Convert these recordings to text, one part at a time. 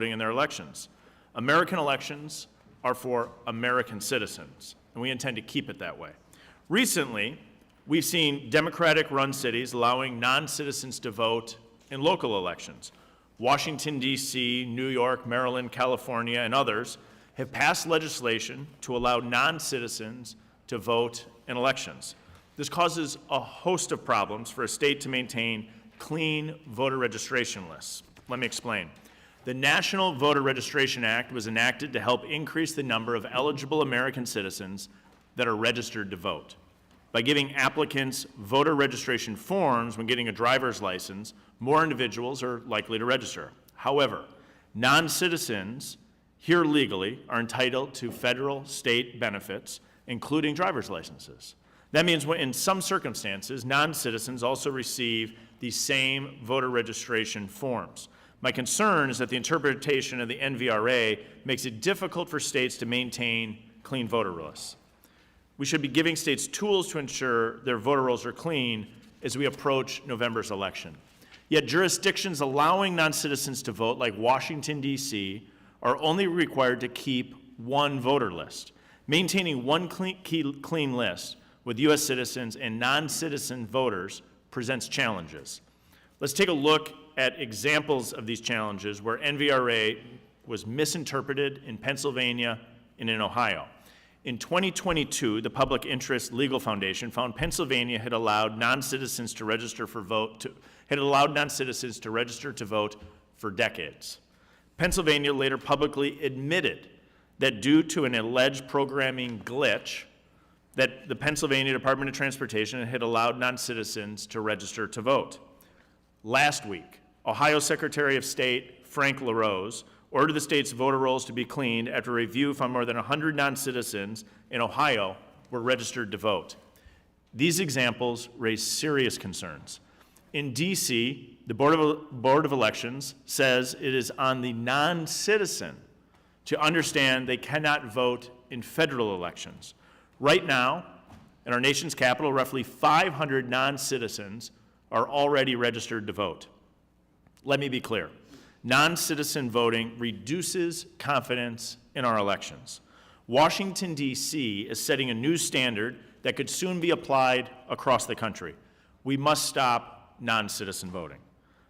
in their elections. American elections are for American citizens, and we intend to keep it that way. Recently, we've seen Democratic-run cities allowing non-citizens to vote in local elections. Washington, D.C., New York, Maryland, California, and others have passed legislation to allow non-citizens to vote in elections. This causes a host of problems for a state to maintain clean voter registration lists. Let me explain. The National Voter Registration Act was enacted to help increase the number of eligible American citizens that are registered to vote. By giving applicants voter registration forms when getting a driver's license, more individuals are likely to register. However, non-citizens here legally are entitled to federal, state benefits, including driver's licenses. That means in some circumstances, non-citizens also receive the same voter registration forms. My concern is that the interpretation of the NVRA makes it difficult for states to maintain clean voter lists. We should be giving states tools to ensure their voter rolls are clean as we approach November's election. Yet jurisdictions allowing non-citizens to vote, like Washington, D.C., are only required to keep one voter list. Maintaining one clean list with U.S. citizens and non-citizen voters presents challenges. Let's take a look at examples of these challenges where NVRA was misinterpreted in Pennsylvania and in Ohio. In 2022, the Public Interest Legal Foundation found Pennsylvania had allowed non-citizens to register to vote for decades. Pennsylvania later publicly admitted that due to an alleged programming glitch, that the Pennsylvania Department of Transportation had allowed non-citizens to register to vote. Last week, Ohio Secretary of State Frank LaRose ordered the state's voter rolls to be cleaned after a review found more than 100 non-citizens in Ohio were registered to vote. These examples raise serious concerns. In D.C., the Board of Elections says it is on the non-citizen to understand they cannot vote in federal elections. Right now, in our nation's capital, roughly 500 non-citizens are already registered to vote. Let me be clear. Non-citizen voting reduces confidence in our elections. Washington, D.C. is setting a new standard that could soon be applied across the country. We must stop non-citizen voting.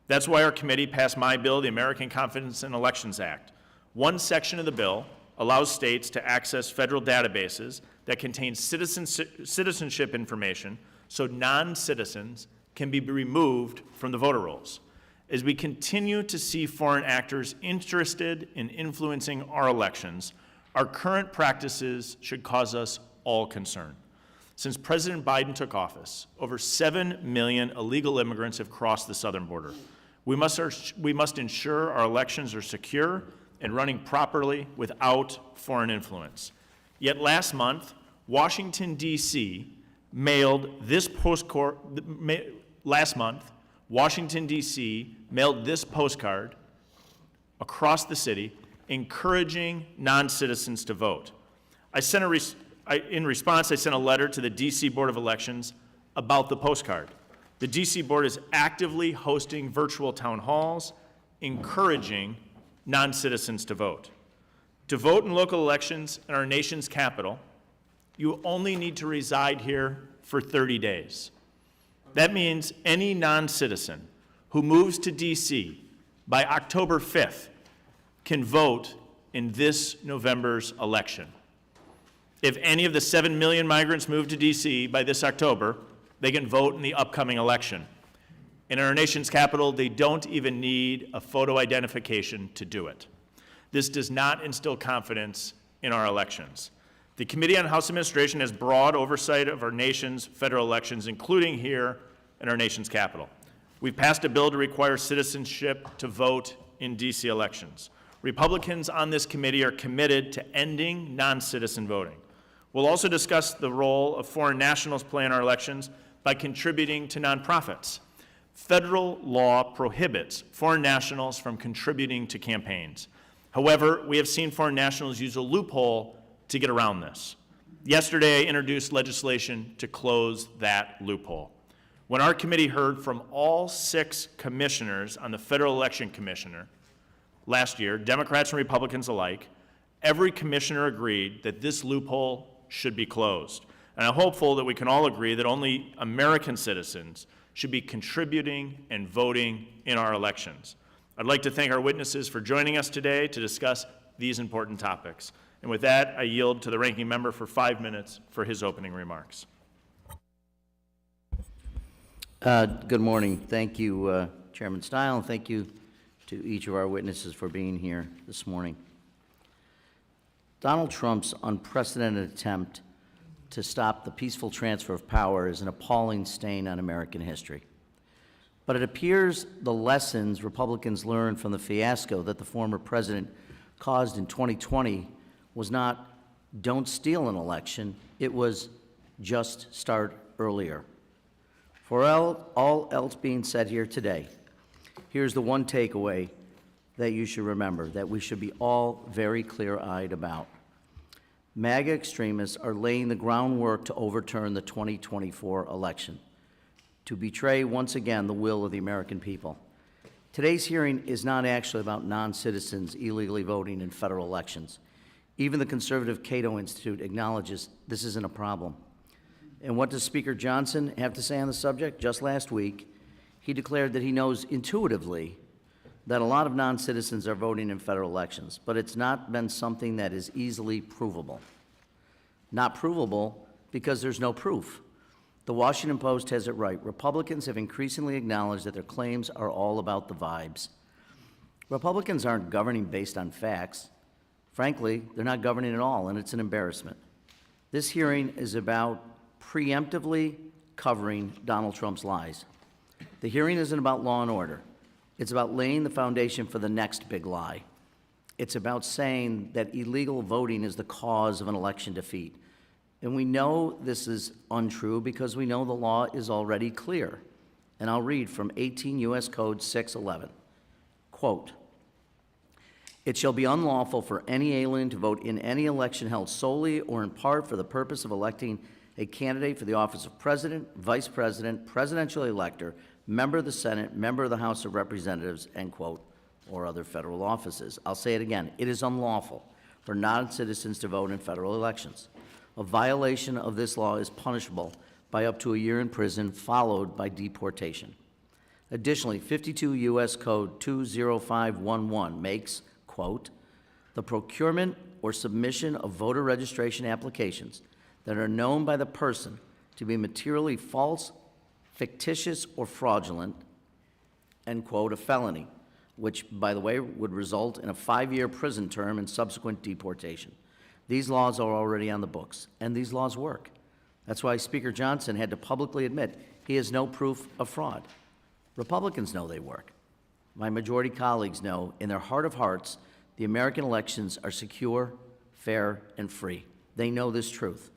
That's why our committee passed my bill, the American Confidence in Elections Act. One section of the bill allows states to access federal databases that contain citizenship information so non-citizens can be removed from the voter rolls. As we continue to see foreign actors interested in influencing our elections, our current practices should cause us all concern. Since President Biden took office, over 7 million illegal immigrants have crossed the southern border. We must ensure our elections are secure and running properly without foreign influence. Yet last month, Washington, D.C. mailed this postcard across the city encouraging non-citizens to vote. In response, I sent a letter to the D.C. Board of Elections about the postcard. The D.C. Board is actively hosting virtual town halls, encouraging non-citizens to vote. To vote in local elections in our nation's capital, you only need to reside here for 30 days. That means any non-citizen who moves to D.C. by October 5th can vote in this November's election. If any of the 7 million migrants move to D.C. by this October, they can vote in the upcoming election. In our nation's capital, they don't even need a photo identification to do it. This does not instill confidence in our elections. The Committee on House Administration has broad oversight of our nation's federal elections, including here in our nation's capital. We've passed a bill to require citizenship to vote in D.C. elections. Republicans on this committee are committed to ending non-citizen voting. We'll also discuss the role of foreign nationals play in our elections by contributing to nonprofits. Federal law prohibits foreign nationals from contributing to campaigns. However, we have seen foreign nationals use a loophole to get around this. Yesterday, I introduced legislation to close that loophole. When our committee heard from all 6 commissioners on the Federal Election Commission last year, Democrats and Republicans alike, every commissioner agreed that this loophole should be closed. And I'm hopeful that we can all agree that only American citizens should be contributing and voting in our elections. I'd like to thank our witnesses for joining us today to discuss these important topics. And with that, I yield to the ranking member for 5 minutes for his opening remarks. Good morning. Thank you, Chairman Stile, and thank you to each of our witnesses for being here this morning. Donald Trump's unprecedented attempt to stop the peaceful transfer of power is an appalling stain on American history. But it appears the lessons Republicans learned from the fiasco that the former president caused in 2020 was not don't steal an election, it was just start earlier. For all else being said here today, here's the one takeaway that you should remember, that we should be all very clear-eyed about. MAGA extremists are laying the groundwork to overturn the 2024 election, to betray once again the will of the American people. Today's hearing is not actually about non-citizens illegally voting in federal elections. Even the conservative Cato Institute acknowledges this isn't a problem. And what does Speaker Johnson have to say on the subject? Just last week, he declared that he knows intuitively that a lot of non-citizens are voting in federal elections, but it's not been something that is easily provable. Not provable because there's no proof. The Washington Post has it right. Republicans have increasingly acknowledged that their claims are all about the vibes. Republicans aren't governing based on facts. Frankly, they're not governing at all, and it's an embarrassment. This hearing is about preemptively covering Donald Trump's lies. The hearing isn't about law and order. It's about laying the foundation for the next big lie. It's about saying that illegal voting is the cause of an election defeat. And we know this is untrue because we know the law is already clear. And I'll read from 18 U.S. Code 611. Quote, "It shall be unlawful for any alien to vote in any election held solely or in part for the purpose of electing a candidate for the office of president, vice president, presidential elector, member of the Senate, member of the House of Representatives," end quote, or other federal offices. I'll say it again. It is unlawful for non-citizens to vote in federal elections. A violation of this law is punishable by up to a year in prison, followed by deportation. Additionally, 52 U.S. Code 20511 makes, quote, "The procurement or submission of voter registration applications that are known by the person to be materially false, fictitious, or fraudulent," end quote, a felony, which, by the way, would result in a 5-year prison term and subsequent deportation. These laws are already on the books, and these laws work. That's why Speaker Johnson had to publicly admit he has no proof of fraud. Republicans know they work. My majority colleagues know, in their heart of hearts, the American elections are secure, fair, and free. They know this truth.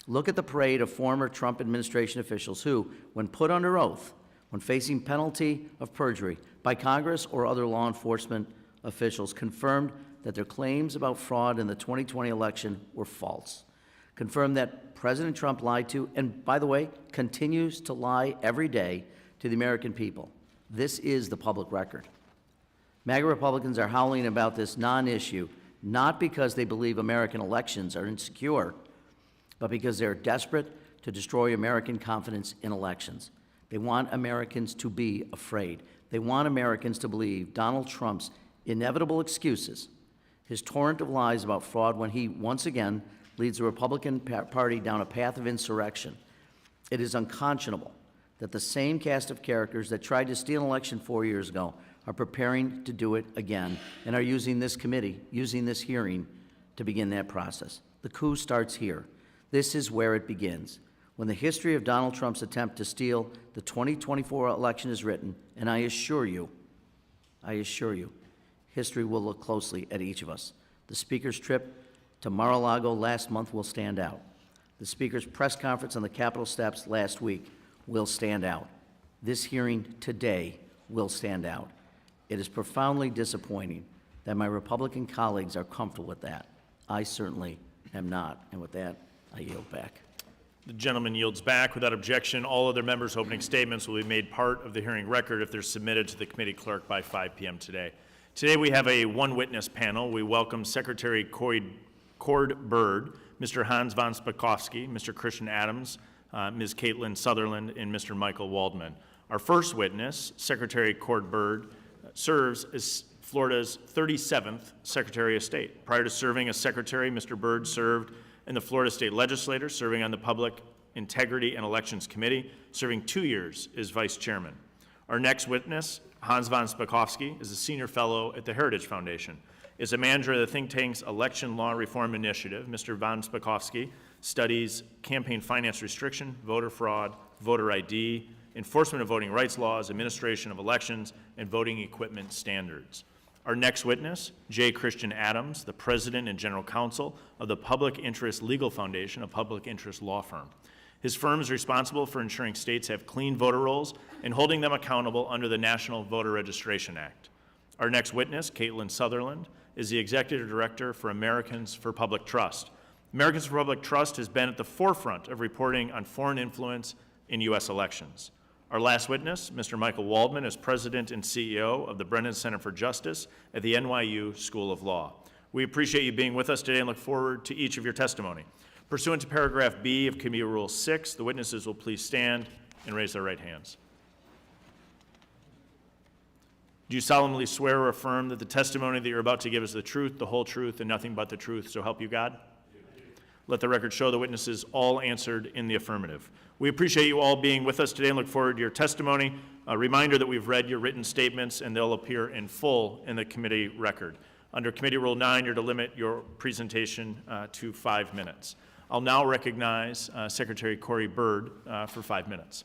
Look at the parade of former Trump administration officials who, when put under oath, when facing penalty of perjury by Congress or other law enforcement officials, confirmed that their claims about fraud in the 2020 election were false, confirmed that President Trump lied to, and by the way, continues to lie every day to the American people. This is the public record. MAGA Republicans are howling about this non-issue, not because they believe American elections are insecure, but because they're desperate to destroy American confidence in elections. They want Americans to be afraid. They want Americans to believe Donald Trump's inevitable excuses, his torrent of lies about fraud when he once again leads the Republican Party down a path of insurrection. It is unconscionable that the same cast of characters that tried to steal an election 4 years ago are preparing to do it again and are using this committee, using this hearing to begin that process. The coup starts here. This is where it begins. When the history of Donald Trump's attempt to steal the 2024 election is written, and I assure you, history will look closely at each of us. The Speaker's trip to Mar-a-Lago last month will stand out. The Speaker's press conference on the Capitol steps last week will stand out. This hearing today will stand out. It is profoundly disappointing that my Republican colleagues are comfortable with that. I certainly am not. And with that, I yield back. The gentleman yields back. Without objection, all other members' opening statements will be made part of the hearing record if they're submitted to the committee clerk by 5 p.m. today. Today we have a one-witness panel. We welcome Secretary Cord Byrd, Mr. Hans von Spakovsky, Mr. Christian Adams, Ms. Caitlin Sutherland, and Mr. Michael Waldman. Our first witness, Secretary Cord Byrd, serves as Florida's 37th Secretary of State. Prior to serving as Secretary, Mr. Byrd served in the Florida State Legislature, serving on the Public Integrity and Elections Committee, serving 2 years as Vice Chairman. Our next witness, Hans von Spakovsky, is a Senior Fellow at the Heritage Foundation. As a manager of the think tank's Election Law Reform Initiative, Mr. von Spakovsky studies campaign finance restriction, voter fraud, voter ID, enforcement of voting rights laws, administration of elections, and voting equipment standards. Our next witness, J. Christian Adams, the President and General Counsel of the Public Interest Legal Foundation, a public interest law firm. His firm is responsible for ensuring states have clean voter rolls and holding them accountable under the National Voter Registration Act. Our next witness, Caitlin Sutherland, is the Executive Director for Americans for Public Trust. Americans for Public Trust has been at the forefront of reporting on foreign influence in U.S. elections. Our last witness, Mr. Michael Waldman, is President and CEO of the Brennan Center for Justice at the NYU School of Law. We appreciate you being with us today and look forward to each of your testimony. Pursuant to paragraph B of Committee Rule 6, the witnesses will please stand and raise their right hands. Do you solemnly swear or affirm that the testimony that you're about to give is the truth, the whole truth, and nothing but the truth, so help you God? Let the record show the witnesses all answered in the affirmative. We appreciate you all being with us today and look forward to your testimony. A reminder that we've read your written statements and they'll appear in full in the committee record. Under Committee Rule 9, you're to limit your presentation to 5 minutes. I'll now recognize Secretary Cord Byrd for 5 minutes.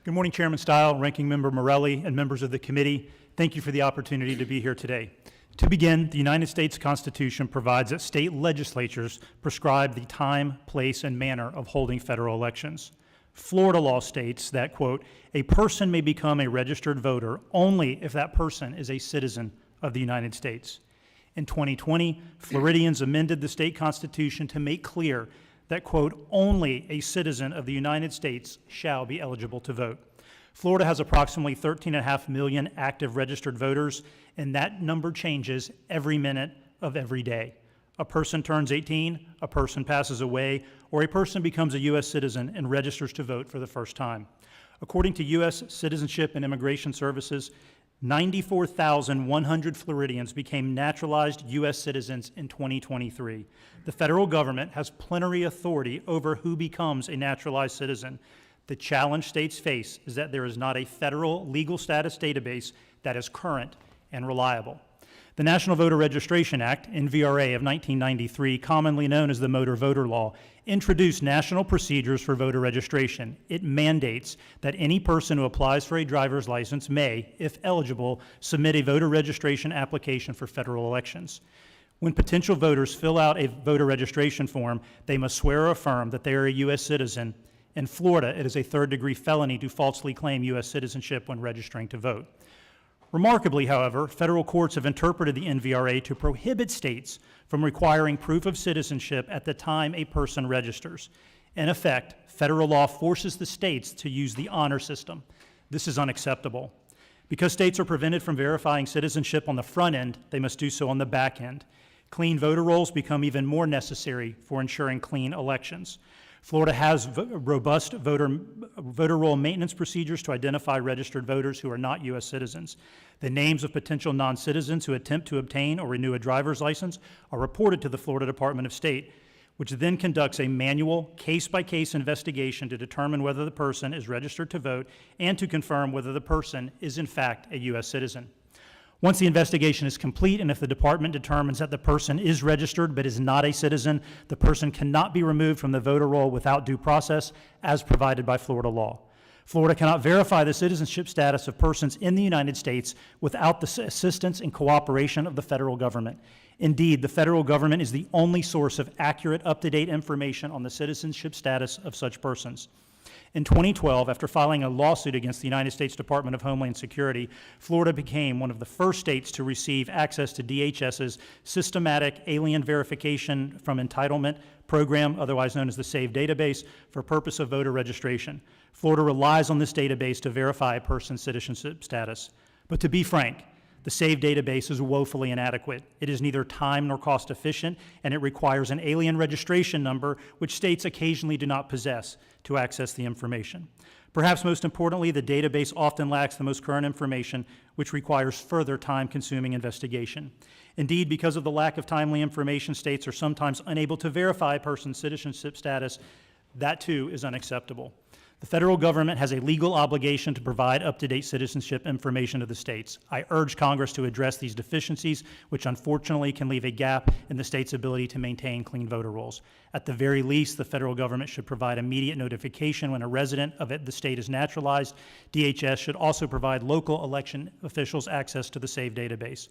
Good morning, Chairman Stile, Ranking Member Morelli, and members of the committee. Thank you for the opportunity to be here today. To begin, the United States Constitution provides that state legislatures prescribe the time, place, and manner of holding federal elections. Florida law states that, quote, a person may become a registered voter only if that person is a citizen of the United States. In 2020, Floridians amended the state constitution to make clear that, quote, only a citizen of the United States shall be eligible to vote. Florida has approximately 13.5 million active registered voters, and that number changes every minute of every day. A person turns 18, a person passes away, or a person becomes a U.S. citizen and registers to vote for the first time. According to U.S. Citizenship and Immigration Services, 94,100 Floridians became naturalized U.S. citizens in 2023. The federal government has plenary authority over who becomes a naturalized citizen. The challenge states face is that there is not a federal legal status database that is current and reliable. The National Voter Registration Act, NVRA, of 1993, commonly known as the Motor Voter Law, introduced national procedures for voter registration. It mandates that any person who applies for a driver's license may, if eligible, submit a voter registration application for federal elections. When potential voters fill out a voter registration form, they must swear or affirm that they are a U.S. citizen. In Florida, it is a third-degree felony to falsely claim U.S. citizenship when registering to vote. Remarkably, however, federal courts have interpreted the NVRA to prohibit states from requiring proof of citizenship at the time a person registers. In effect, federal law forces the states to use the honor system. This is unacceptable. Because states are prevented from verifying citizenship on the front end, they must do so on the back end. Clean voter rolls become even more necessary for ensuring clean elections. Florida has robust voter roll maintenance procedures to identify registered voters who are not U.S. citizens. The names of potential non-citizens who attempt to obtain or renew a driver's license are reported to the Florida Department of State, which then conducts a manual, case-by-case investigation to determine whether the person is registered to vote and to confirm whether the person is in fact a U.S. citizen. Once the investigation is complete, and if the department determines that the person is registered but is not a citizen, the person cannot be removed from the voter roll without due process as provided by Florida law. Florida cannot verify the citizenship status of persons in the United States without the assistance and cooperation of the federal government. Indeed, the federal government is the only source of accurate, up-to-date information on the citizenship status of such persons. In 2012, after filing a lawsuit against the United States Department of Homeland Security, Florida became one of the first states to receive access to DHS's systematic alien verification from entitlement program, otherwise known as the SAVE database, for purpose of voter registration. Florida relies on this database to verify a person's citizenship status. But to be frank, The SAVE database is woefully inadequate. It is neither time nor cost efficient, and it requires an alien registration number, which states occasionally do not possess, to access the information. Perhaps most importantly, the database often lacks the most current information, which requires further time-consuming investigation. Indeed, because of the lack of timely information, states are sometimes unable to verify a person's citizenship status. That too is unacceptable. The federal government has a legal obligation to provide up-to-date citizenship information to the states. I urge Congress to address these deficiencies, which unfortunately can leave a gap in the state's ability to maintain clean voter rolls. At the very least, the federal government should provide immediate notification when a resident of the state is naturalized. DHS should also provide local election officials access to the SAVE database.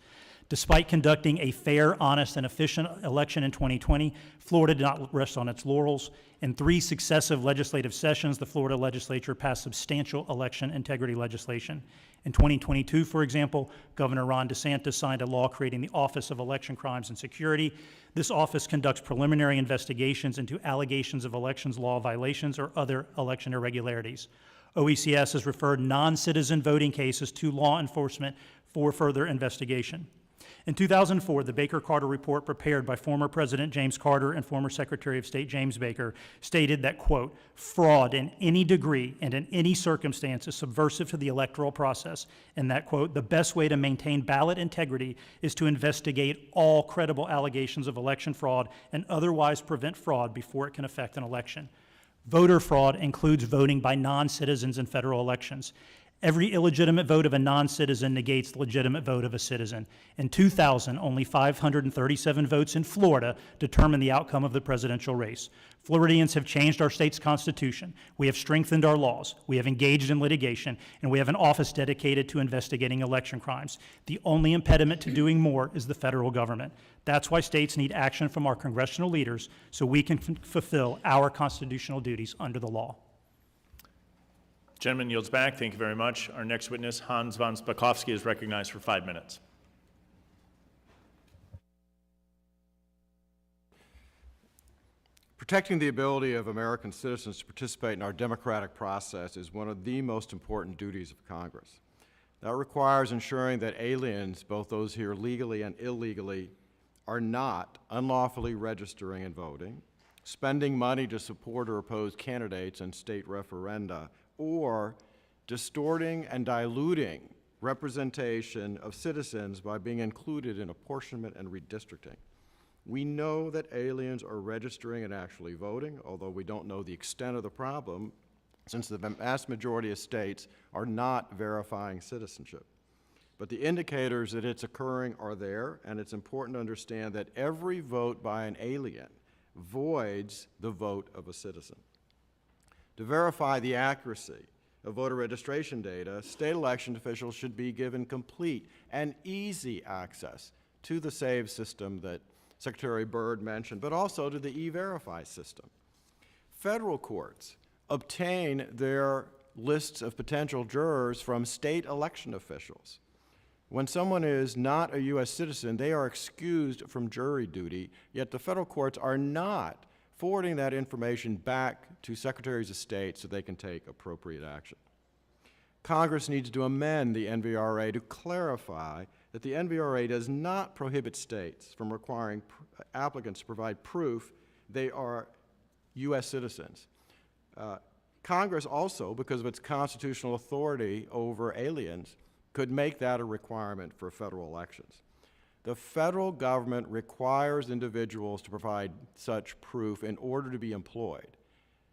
Despite conducting a fair, honest, and efficient election in 2020, Florida did not rest on its laurels. In 3 successive legislative sessions, the Florida legislature passed substantial election integrity legislation. In 2022, for example, Governor Ron DeSantis signed a law creating the Office of Election Crimes and Security. This office conducts preliminary investigations into allegations of elections law violations or other election irregularities. OECS has referred non-citizen voting cases to law enforcement for further investigation. In 2004, the Baker-Carter report prepared by former President James Carter and former Secretary of State James Baker stated that, quote, fraud in any degree and in any circumstance is subversive to the electoral process, and that, quote, the best way to maintain ballot integrity is to investigate all credible allegations of election fraud and otherwise prevent fraud before it can affect an election. Voter fraud includes voting by non-citizens in federal elections. Every illegitimate vote of a non-citizen negates the legitimate vote of a citizen. In 2000, only 537 votes in Florida determined the outcome of the presidential race. Floridians have changed our state's constitution. We have strengthened our laws. We have engaged in litigation, and we have an office dedicated to investigating election crimes. The only impediment to doing more is the federal government. That's why states need action from our congressional leaders so we can fulfill our constitutional duties under the law. Gentleman yields back. Thank you very much. Our next witness, Hans von Spakovsky, is recognized for 5 minutes. Protecting the ability of American citizens to participate in our democratic process is one of the most important duties of Congress. That requires ensuring that aliens, both those here legally and illegally, are not unlawfully registering and voting, spending money to support or oppose candidates in state referenda, or distorting and diluting representation of citizens by being included in apportionment and redistricting. We know that aliens are registering and actually voting, although we don't know the extent of the problem, since the vast majority of states are not verifying citizenship. But the indicators that it's occurring are there, and it's important to understand that every vote by an alien voids the vote of a citizen. To verify the accuracy of voter registration data, state election officials should be given complete and easy access to the SAVE system that Secretary Byrd mentioned, but also to the E-Verify system. Federal courts obtain their lists of potential jurors from state election officials. When someone is not a U.S. citizen, they are excused from jury duty, yet the federal courts are not forwarding that information back to secretaries of state so they can take appropriate action. Congress needs to amend the NVRA to clarify that the NVRA does not prohibit states from requiring applicants to provide proof they are U.S. citizens. Congress also, because of its constitutional authority over aliens, could make that a requirement for federal elections. The federal government requires individuals to provide such proof in order to be employed.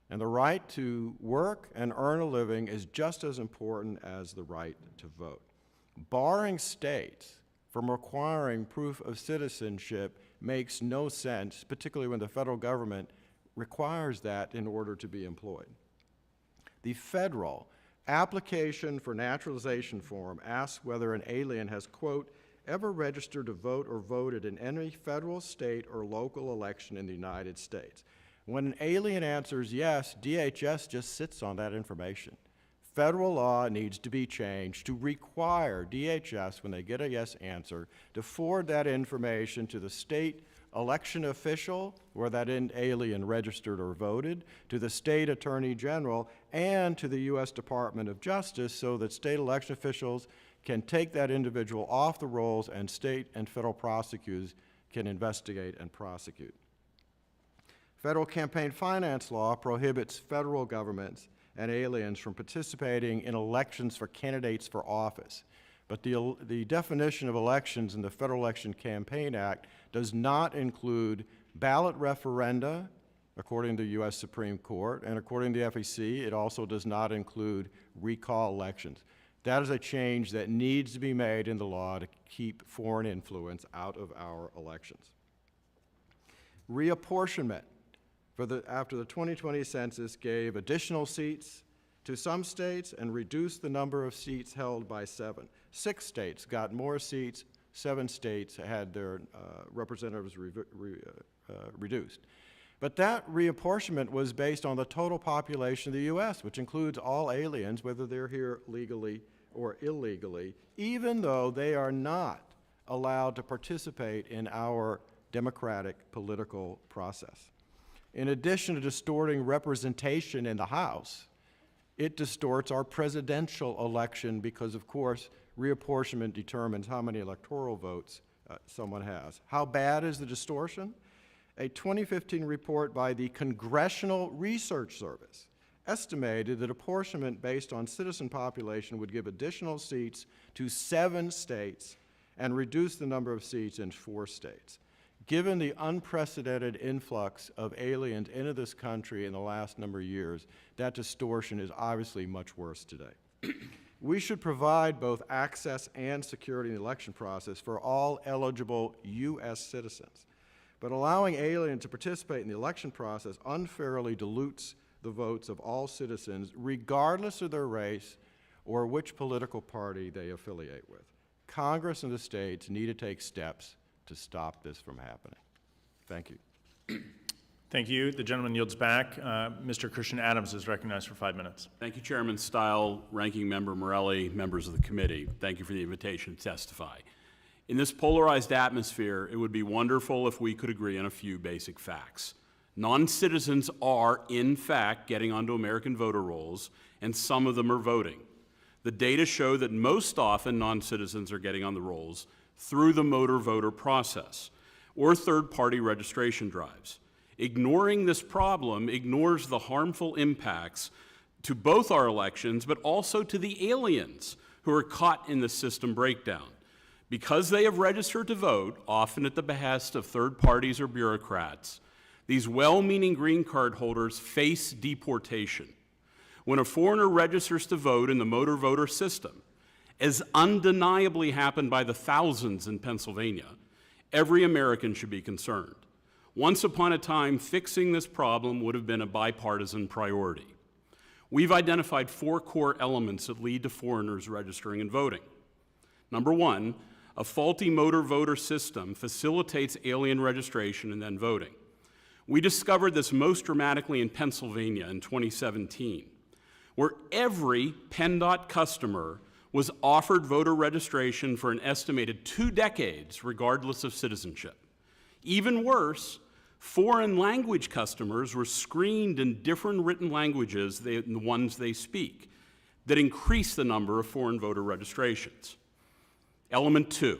And the right to work and earn a living is just as important as the right to vote. Barring states from requiring proof of citizenship makes no sense, particularly when the federal government requires that in order to be employed. The federal application for naturalization form asks whether an alien has, quote, ever registered to vote or voted in any federal, state, or local election in the United States. When an alien answers yes, DHS just sits on that information. Federal law needs to be changed to require DHS, when they get a yes answer, to forward that information to the state election official where that alien registered or voted, to the state attorney general, and to the U.S. Department of Justice so that state election officials can take that individual off the rolls, and state and federal prosecutors can investigate and prosecute. Federal campaign finance law prohibits federal governments and aliens from participating in elections for candidates for office. But the definition of elections in the Federal Election Campaign Act does not include ballot referenda, according to the U.S. Supreme Court, and according to the FEC, it also does not include recall elections. That is a change that needs to be made in the law to keep foreign influence out of our elections. Reapportionment after the 2020 census gave additional seats to some states and reduced the number of seats held by 7. 6 states got more seats, 7 states had their representatives reduced. But that reapportionment was based on the total population of the U.S., which includes all aliens, whether they're here legally or illegally, even though they are not allowed to participate in our democratic political process. In addition to distorting representation in the House, it distorts our presidential election because, of course, reapportionment determines how many electoral votes someone has. How bad is the distortion? A 2015 report by the Congressional Research Service estimated that apportionment based on citizen population would give additional seats to 7 states and reduce the number of seats in 4 states. Given the unprecedented influx of aliens into this country in the last number of years, that distortion is obviously much worse today. We should provide both access and security in the election process for all eligible U.S. citizens. But allowing aliens to participate in the election process unfairly dilutes the votes of all citizens, regardless of their race or which political party they affiliate with. Congress and the states need to take steps to stop this from happening. Thank you. Thank you. The gentleman yields back. Mr. Christian Adams is recognized for 5 minutes. Thank you, Chairman Stile, Ranking Member Morelli, members of the committee. Thank you for the invitation to testify. In this polarized atmosphere, it would be wonderful if we could agree on a few basic facts. Non-citizens are, in fact, getting onto American voter rolls, and some of them are voting. The data show that most often non-citizens are getting on the rolls through the motor voter process or third-party registration drives. Ignoring this problem ignores the harmful impacts to both our elections, but also to the aliens who are caught in the system breakdown. Because they have registered to vote, often at the behest of third parties or bureaucrats, these well-meaning green card holders face deportation. When a foreigner registers to vote in the motor voter system, as undeniably happened by the thousands in Pennsylvania, every American should be concerned. Once upon a time, fixing this problem would have been a bipartisan priority. We've identified 4 core elements that lead to foreigners registering and voting. Number 1, a faulty motor voter system facilitates alien registration and then voting. We discovered this most dramatically in Pennsylvania in 2017, where every PennDOT customer was offered voter registration for an estimated 2 decades, regardless of citizenship. Even worse, foreign language customers were screened in different written languages than the ones they speak, that increased the number of foreign voter registrations. Element 2,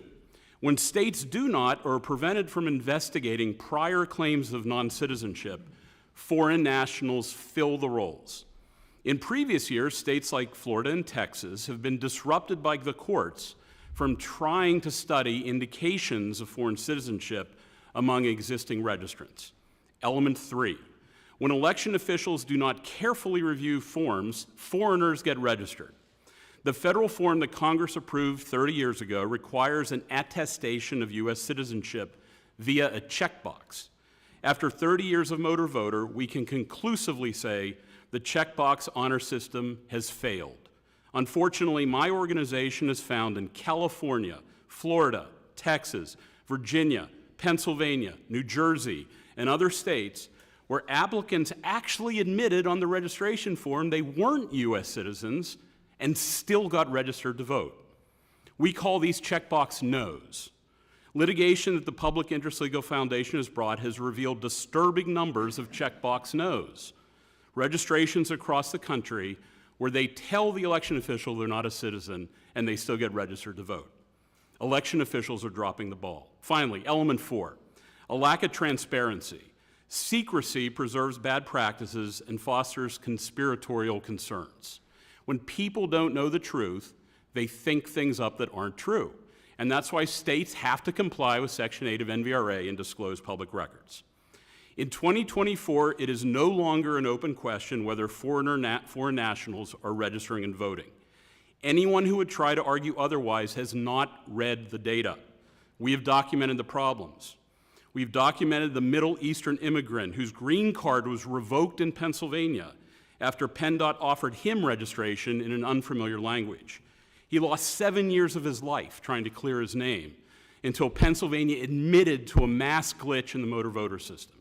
when states do not or are prevented from investigating prior claims of non-citizenship, foreign nationals fill the rolls. In previous years, states like Florida and Texas have been disrupted by the courts from trying to study indications of foreign citizenship among existing registrants. Element 3, when election officials do not carefully review forms, foreigners get registered. The federal form that Congress approved 30 years ago requires an attestation of U.S. citizenship via a checkbox. After 30 years of motor voter, we can conclusively say the checkbox honor system has failed. Unfortunately, my organization has found in California, Florida, Texas, Virginia, Pennsylvania, New Jersey, and other states where applicants actually admitted on the registration form they weren't U.S. citizens and still got registered to vote. We call these checkbox no's. Litigation that the Public Interest Legal Foundation has brought has revealed disturbing numbers of checkbox no's. Registrations across the country where they tell the election official they're not a citizen and they still get registered to vote. Election officials are dropping the ball. Finally, element 4, a lack of transparency. Secrecy preserves bad practices and fosters conspiratorial concerns. When people don't know the truth, they think things up that aren't true. And that's why states have to comply with Section 8 of NVRA and disclose public records. In 2024, it is no longer an open question whether foreign nationals are registering and voting. Anyone who would try to argue otherwise has not read the data. We have documented the problems. We've documented the Middle Eastern immigrant whose green card was revoked in Pennsylvania after PennDOT offered him registration in an unfamiliar language. He lost 7 years of his life trying to clear his name until Pennsylvania admitted to a mass glitch in the motor voter system.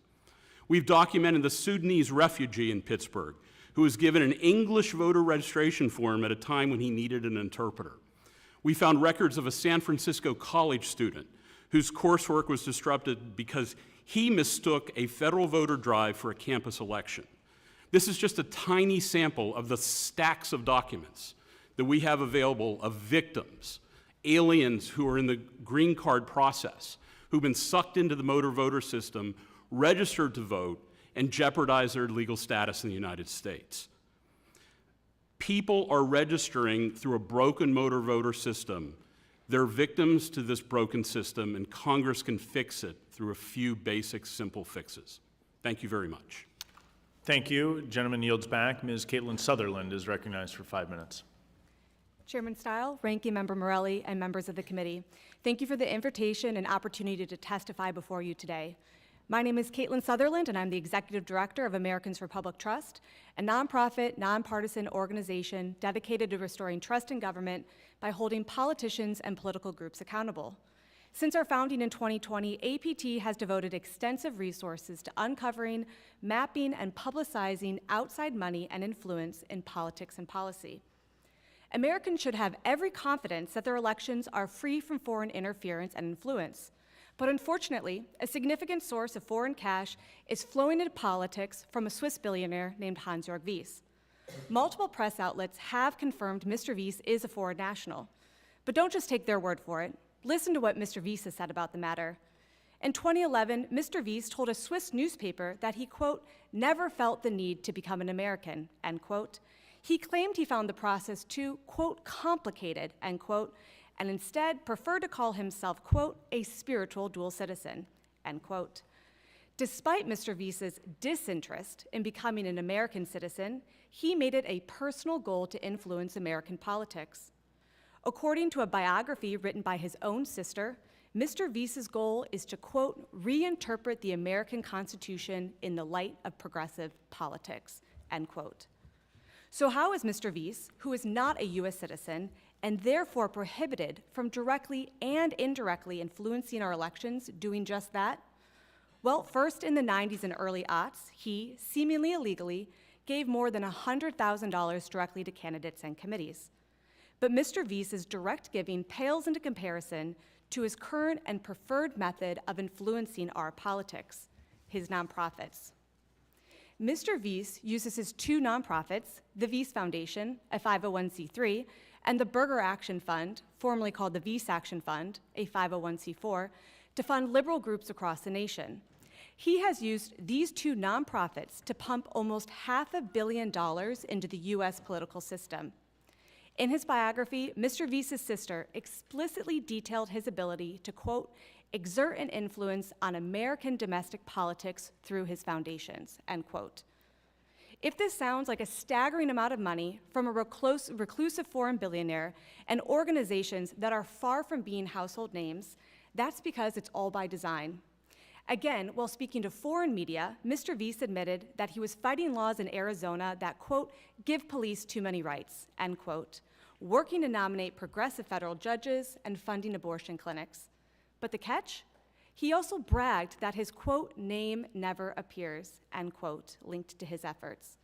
We've documented the Sudanese refugee in Pittsburgh who was given an English voter registration form at a time when he needed an interpreter. We found records of a San Francisco college student whose coursework was disrupted because he mistook a federal voter drive for a campus election. This is just a tiny sample of the stacks of documents that we have available of victims, aliens who are in the green card process, who've been sucked into the motor voter system, registered to vote, and jeopardize their legal status in the United States. People are registering through a broken motor voter system. They're victims to this broken system, and Congress can fix it through a few basic, simple fixes. Thank you very much. Thank you. Gentleman yields back. Ms. Caitlin Sutherland is recognized for 5 minutes. Chairman Stile, Ranking Member Morelli, and members of the committee, thank you for the invitation and opportunity to testify before you today. My name is Caitlin Sutherland, and I'm the Executive Director of Americans for Public Trust, a nonprofit, nonpartisan organization dedicated to restoring trust in government by holding politicians and political groups accountable. Since our founding in 2020, APT has devoted extensive resources to uncovering, mapping, and publicizing outside money and influence in politics and policy. Americans should have every confidence that their elections are free from foreign interference and influence. But unfortunately, a significant source of foreign cash is flowing into politics from a Swiss billionaire named Hans-Jörg Wyss. Multiple press outlets have confirmed Mr. Wyss is a foreign national. But don't just take their word for it. Listen to what Mr. Wyss has said about the matter. In 2011, Mr. Wyss told a Swiss newspaper that he, quote, never felt the need to become an American, end quote. He claimed he found the process too, quote, complicated, end quote, and instead preferred to call himself, quote, a spiritual dual citizen, end quote. Despite Mr. Wyss's disinterest in becoming an American citizen, he made it a personal goal to influence American politics. According to a biography written by his own sister, Mr. Wyss's goal is to, quote, reinterpret the American Constitution in the light of progressive politics, end quote. So how is Mr. Wyss, who is not a US citizen and therefore prohibited from directly and indirectly influencing our elections, doing just that? Well, first in the 90s and early aughts, he, seemingly illegally, gave more than $100,000 directly to candidates and committees. But Mr. Wyss's direct giving pales into comparison to his current and preferred method of influencing our politics, his nonprofits. Mr. Wyss uses his two nonprofits, the Wyss Foundation, a 501c3, and the Burger Action Fund, formerly called the Wyss Action Fund, a 501c4, to fund liberal groups across the nation. He has used these two nonprofits to pump almost $500 million into the US political system. In his biography, Mr. Wyss's sister explicitly detailed his ability to, quote, exert an influence on American domestic politics through his foundations, end quote. If this sounds like a staggering amount of money from a reclusive foreign billionaire and organizations that are far from being household names, that's because it's all by design. Again, while speaking to foreign media, Mr. Wyss admitted that he was fighting laws in Arizona that, quote, give police too many rights, end quote, working to nominate progressive federal judges and funding abortion clinics. But the catch? He also bragged that his, quote, name never appears, end quote, linked to his efforts.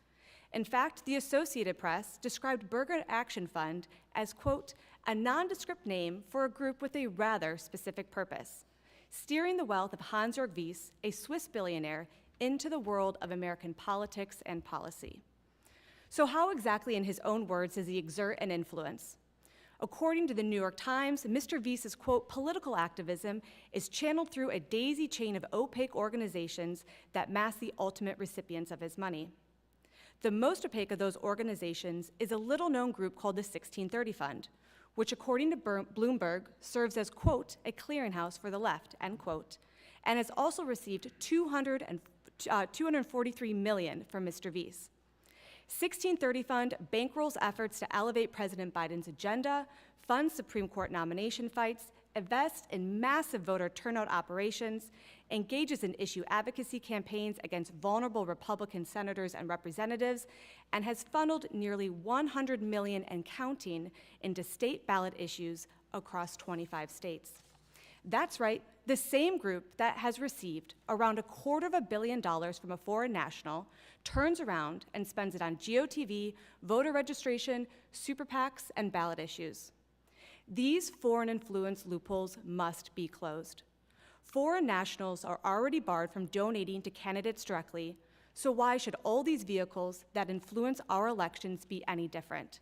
In fact, the Associated Press described Burger Action Fund as, quote, a nondescript name for a group with a rather specific purpose, steering the wealth of Hans-Jörg Wyss, a Swiss billionaire, into the world of American politics and policy. So how exactly, in his own words, does he exert an influence? According to the New York Times, Mr. Visa's, quote, political activism is channeled through a daisy chain of opaque organizations that mask the ultimate recipients of his money. The most opaque of those organizations is a little-known group called the 1630 Fund, which, according to Bloomberg, serves as, quote, a clearinghouse for the left, end quote, and has also received $243 million from Mr. Vies. 1630 Fund bankrolls efforts to elevate President Biden's agenda, funds Supreme Court nomination fights, invests in massive voter turnout operations, engages in issue advocacy campaigns against vulnerable Republican senators and representatives, and has funneled nearly $100 million and counting into state ballot issues across 25 states. That's right, the same group that has received around $250 million from a foreign national turns around and spends it on GOTV, voter registration, super PACs, and ballot issues. These foreign influence loopholes must be closed. Foreign nationals are already barred from donating to candidates directly, so why should all these vehicles that influence our elections be any different?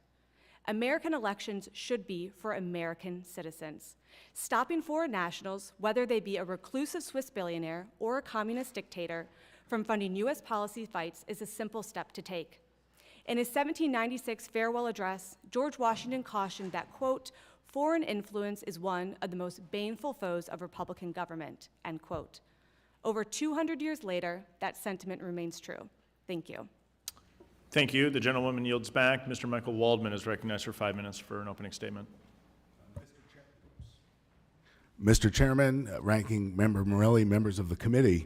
American elections should be for American citizens. Stopping foreign nationals, whether they be a reclusive Swiss billionaire or a communist dictator, from funding U.S. policy fights is a simple step to take. In his 1796 farewell address, George Washington cautioned that, quote, foreign influence is one of the most baneful foes of Republican government, end quote. Over 200 years later, that sentiment remains true. Thank you. Thank you. The gentlewoman yields back. Mr. Michael Waldman is recognized for 5 minutes for an opening statement. Mr. Chairman, Ranking Member Morelli, members of the committee,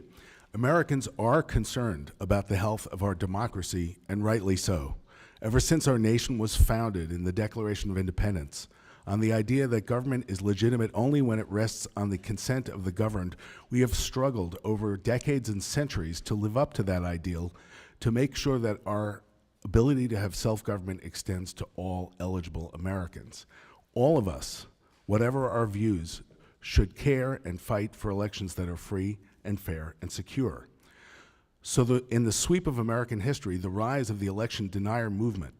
Americans are concerned about the health of our democracy, and rightly so. Ever since our nation was founded in the Declaration of Independence, on the idea that government is legitimate only when it rests on the consent of the governed, we have struggled over decades and centuries to live up to that ideal, to make sure that our ability to have self-government extends to all eligible Americans. All of us, whatever our views, should care and fight for elections that are free and fair and secure. So in the sweep of American history, the rise of the election denier movement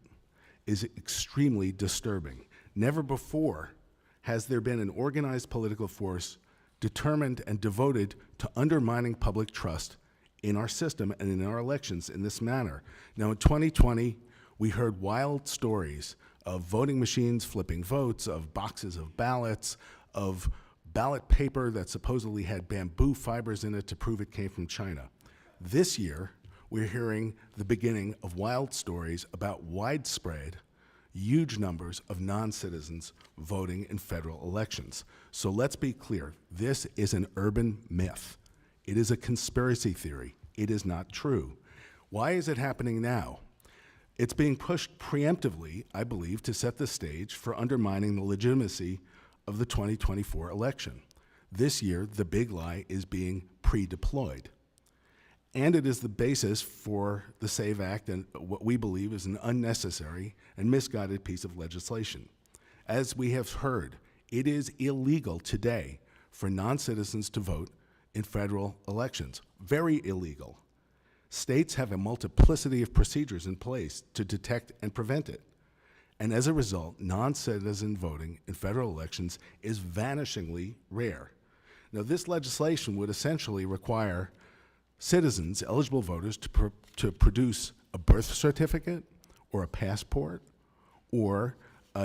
is extremely disturbing. Never before has there been an organized political force determined and devoted to undermining public trust in our system and in our elections in this manner. Now, in 2020, we heard wild stories of voting machines flipping votes, of boxes of ballots, of ballot paper that supposedly had bamboo fibers in it to prove it came from China. This year, we're hearing the beginning of wild stories about widespread, huge numbers of non-citizens voting in federal elections. So let's be clear, this is an urban myth. It is a conspiracy theory. It is not true. Why is it happening now? It's being pushed preemptively, I believe, to set the stage for undermining the legitimacy of the 2024 election. This year, the big lie is being pre-deployed. And it is the basis for the SAVE Act and what we believe is an unnecessary and misguided piece of legislation. As we have heard, it is illegal today for non-citizens to vote in federal elections. Very illegal. States have a multiplicity of procedures in place to detect and prevent it. And as a result, non-citizen voting in federal elections is vanishingly rare. Now, this legislation would essentially require citizens, eligible voters, to produce a birth certificate or a passport or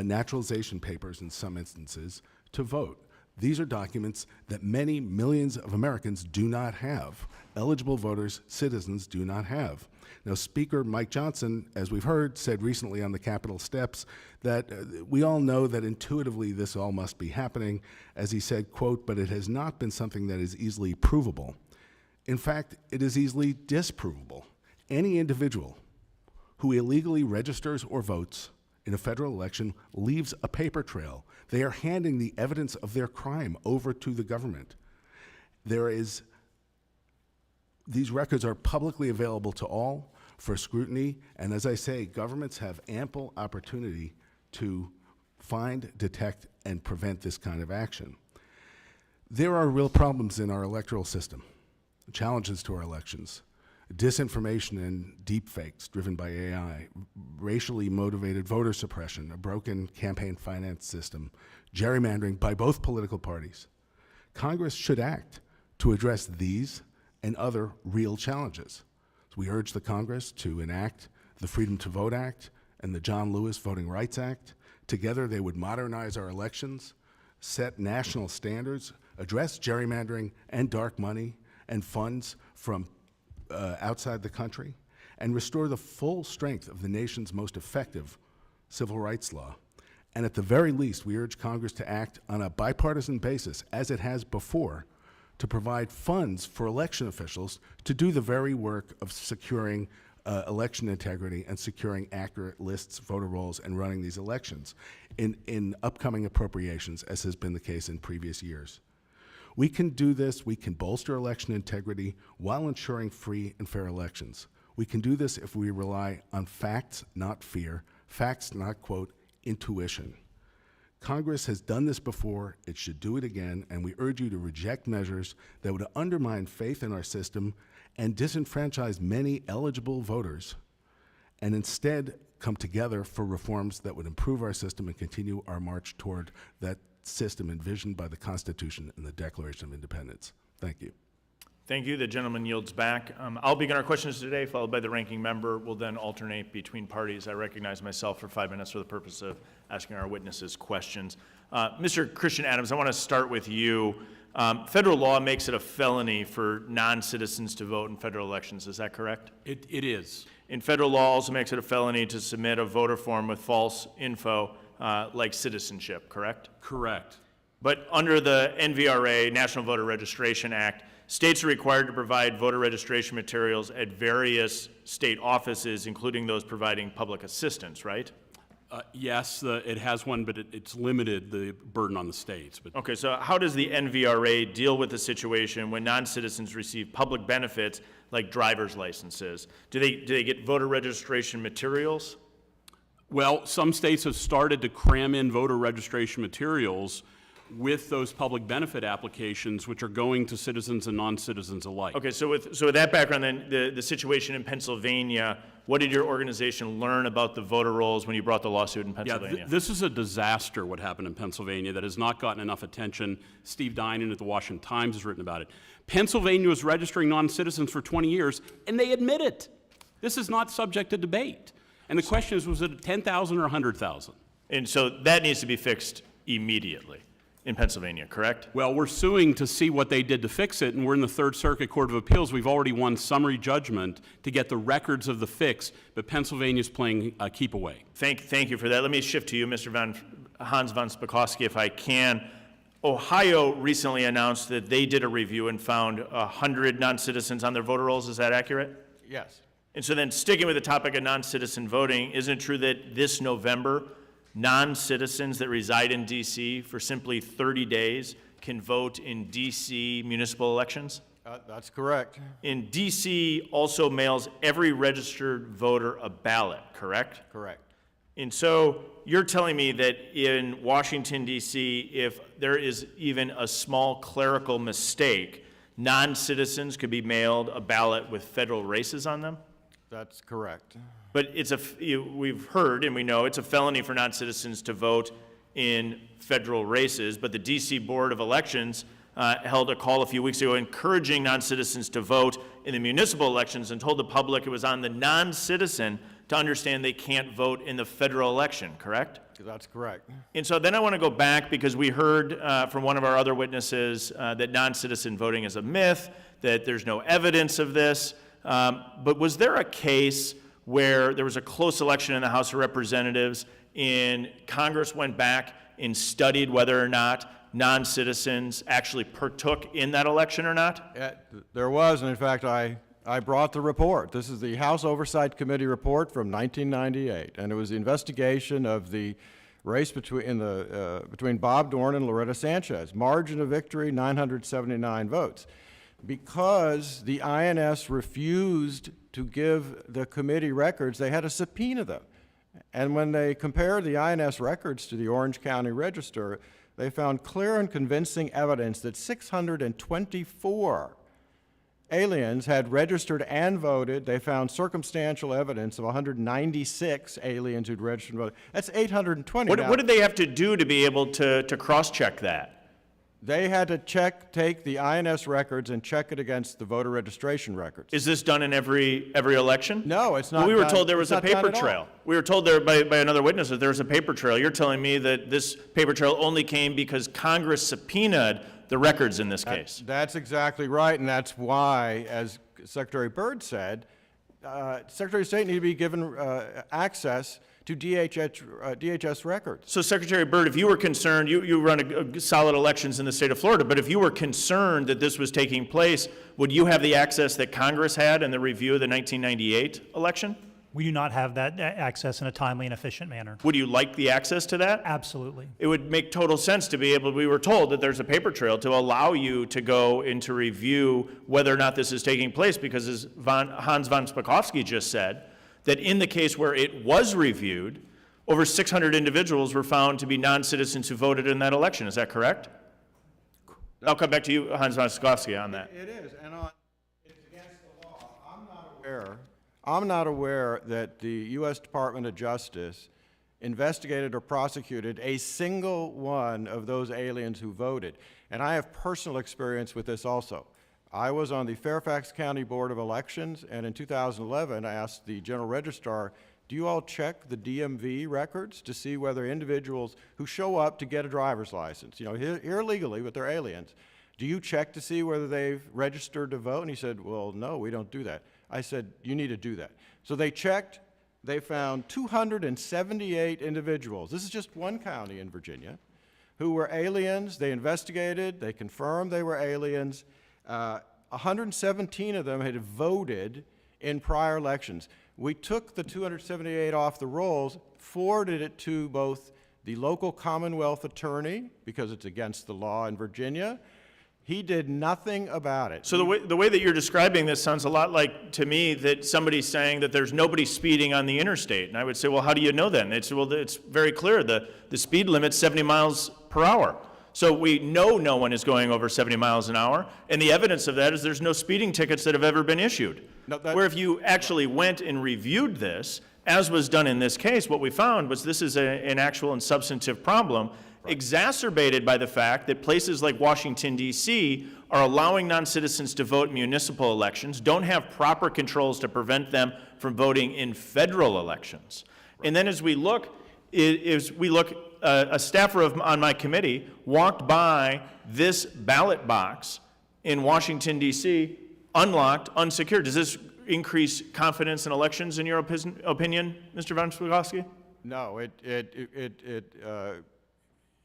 naturalization papers in some instances to vote. These are documents that many millions of Americans do not have. Eligible voters, citizens do not have. Now, Speaker Mike Johnson, as we've heard, said recently on the Capitol steps that we all know that intuitively this all must be happening. As he said, quote, but it has not been something that is easily provable. In fact, it is easily disprovable. Any individual who illegally registers or votes in a federal election leaves a paper trail. They are handing the evidence of their crime over to the government. These records are publicly available to all for scrutiny, and as I say, governments have ample opportunity to find, detect, and prevent this kind of action. There are real problems in our electoral system, challenges to our elections. disinformation and deepfakes driven by AI, racially motivated voter suppression, a broken campaign finance system, gerrymandering by both political parties. Congress should act to address these and other real challenges. So we urge the Congress to enact the Freedom to Vote Act and the John Lewis Voting Rights Act. Together, they would modernize our elections, set national standards, address gerrymandering and dark money and funds from outside the country, and restore the full strength of the nation's most effective civil rights law. And at the very least, we urge Congress to act on a bipartisan basis, as it has before, to provide funds for election officials to do the very work of securing election integrity and securing accurate lists, voter rolls, and running these elections in upcoming appropriations, as has been the case in previous years. We can do this. We can bolster election integrity while ensuring free and fair elections. We can do this if we rely on facts, not fear, facts, not, quote, intuition. Congress has done this before. It should do it again, and we urge you to reject measures that would undermine faith in our system and disenfranchise many eligible voters, and instead come together for reforms that would improve our system and continue our march toward that system envisioned by the Constitution and the Declaration of Independence. Thank you. Thank you. The gentleman yields back. I'll begin our questions today, followed by the ranking member. We'll then alternate between parties. I recognize myself for 5 minutes for the purpose of asking our witnesses questions. Mr. Christian Adams, I want to start with you. Federal law makes it a felony for non-citizens to vote in federal elections. Is that correct? It is. And federal law also makes it a felony to submit a voter form with false info, like citizenship, correct? Correct. But under the NVRA, National Voter Registration Act, states are required to provide voter registration materials at various state offices, including those providing public assistance, right? Yes, it has one, but it's limited the burden on the states. But Okay, so how does the NVRA deal with the situation when non-citizens receive public benefits like driver's licenses? Do they get voter registration materials? well, some states have started to cram in voter registration materials with those public benefit applications, which are going to citizens and non-citizens alike. Okay, so with that background, then the situation in Pennsylvania, what did your organization learn about the voter rolls when you brought the lawsuit in Pennsylvania? Yeah, this is a disaster, what happened in Pennsylvania, that has not gotten enough attention. Steve Dinan at the Washington Times has written about it. Pennsylvania was registering non-citizens for 20 years, and they admit it. This is not subject to debate. And the question is, was it 10,000 or 100,000? And so that needs to be fixed immediately in Pennsylvania, correct? Well, we're suing to see what they did to fix it, and we're in the Third Circuit Court of Appeals. We've already won summary judgment to get the records of the fix, but Pennsylvania's playing keep away. Thank you for that. Let me shift to you, Mr. Hans von Spakovsky, if I can. Ohio recently announced that they did a review and found 100 non-citizens on their voter rolls. Is that accurate? Yes. And so then, sticking with the topic of non-citizen voting, isn't it true that this November, non-citizens that reside in D.C. for simply 30 days can vote in D.C. municipal elections? That's correct. And D.C. also mails every registered voter a ballot, correct? Correct. And so you're telling me that in Washington, D.C., if there is even a small clerical mistake, non-citizens could be mailed a ballot with federal races on them? That's correct. But we've heard and we know it's a felony for non-citizens to vote in federal races, but the D.C. Board of Elections held a call a few weeks ago encouraging non-citizens to vote in the municipal elections and told the public it was on the non-citizen to understand they can't vote in the federal election, correct? That's correct. And so then I want to go back because we heard from one of our other witnesses that non-citizen voting is a myth, that there's no evidence of this. But was there a case where there was a close election in the House of Representatives and Congress went back and studied whether or not non-citizens actually partook in that election or not? There was, and in fact, I brought the report. This is the House Oversight Committee report from 1998, and it was the investigation of the race between Bob Dorn and Loretta Sanchez. Margin of victory, 979 votes. Because the INS refused to give the committee records, they had to subpoena them. And when they compared the INS records to the Orange County Register, they found clear and convincing evidence that 624 aliens had registered and voted. They found circumstantial evidence of 196 aliens who'd registered and voted. That's 820. What did they have to do to be able to cross-check that? They had to take the INS records and check it against the voter registration records. Is this done in every election? No, it's not. Well, we were done- told there was it's a not done paper at all. trail. We were told there by another witness that there was a paper trail. You're telling me that this paper trail only came because Congress subpoenaed the records in this case. That's exactly right, and that's why, as Secretary Byrd said, Secretary of State need to be given access to DHS records. So Secretary Byrd, if you were concerned, you run solid elections in the state of Florida, but if you were concerned that this was taking place, would you have the access that Congress had in the review of the 1998 election? We do not have that access in a timely and efficient manner. Would you like the access to that? Absolutely. It would make total sense to be able, we were told that there's a paper trail to allow you to go and to review whether or not this is taking place, because as Hans von Spakovsky just said, that in the case where it was reviewed, over 600 individuals were found to be non-citizens who voted in that election. Is that correct? I'll come back to you, Hans von Spakovsky, on that. It is, and it's against the law. I'm not aware that the U.S. Department of Justice investigated or prosecuted a single one of those aliens who voted. And I have personal experience with this also. I was on the Fairfax County Board of Elections, and in 2011, I asked the General Registrar, do you all check the DMV records to see whether individuals who show up to get a driver's license, here legally, but they're aliens, do you check to see whether they've registered to vote? And he said, well, no, we don't do that. I said, you need to do that. So they checked. They found 278 individuals. This is just one county in Virginia who were aliens. They investigated. They confirmed they were aliens. 117 of them had voted in prior elections. We took the 278 off the rolls, forwarded it to both the local Commonwealth attorney, because it's against the law in Virginia. He did nothing about it. So the way that you're describing this sounds a lot like, to me, that somebody's saying that there's nobody speeding on the interstate. And I would say, well, how do you know that? And it's very clear. The speed limit's 70 miles per hour. So we know no one is going over 70 miles an hour, and the evidence of that is there's no speeding tickets that have ever been issued. No, Where if you actually went and reviewed this, as was done in this case, what we found was this is an actual and substantive problem, exacerbated by the fact that places like Washington, D.C. are allowing non-citizens to vote in municipal elections, don't have proper controls to prevent them from voting in federal elections. And then as we look, a staffer on my committee walked by this ballot box in Washington, D.C., unlocked, unsecured. Does this increase confidence in elections, in your opinion, Mr. von Spakovsky? No, it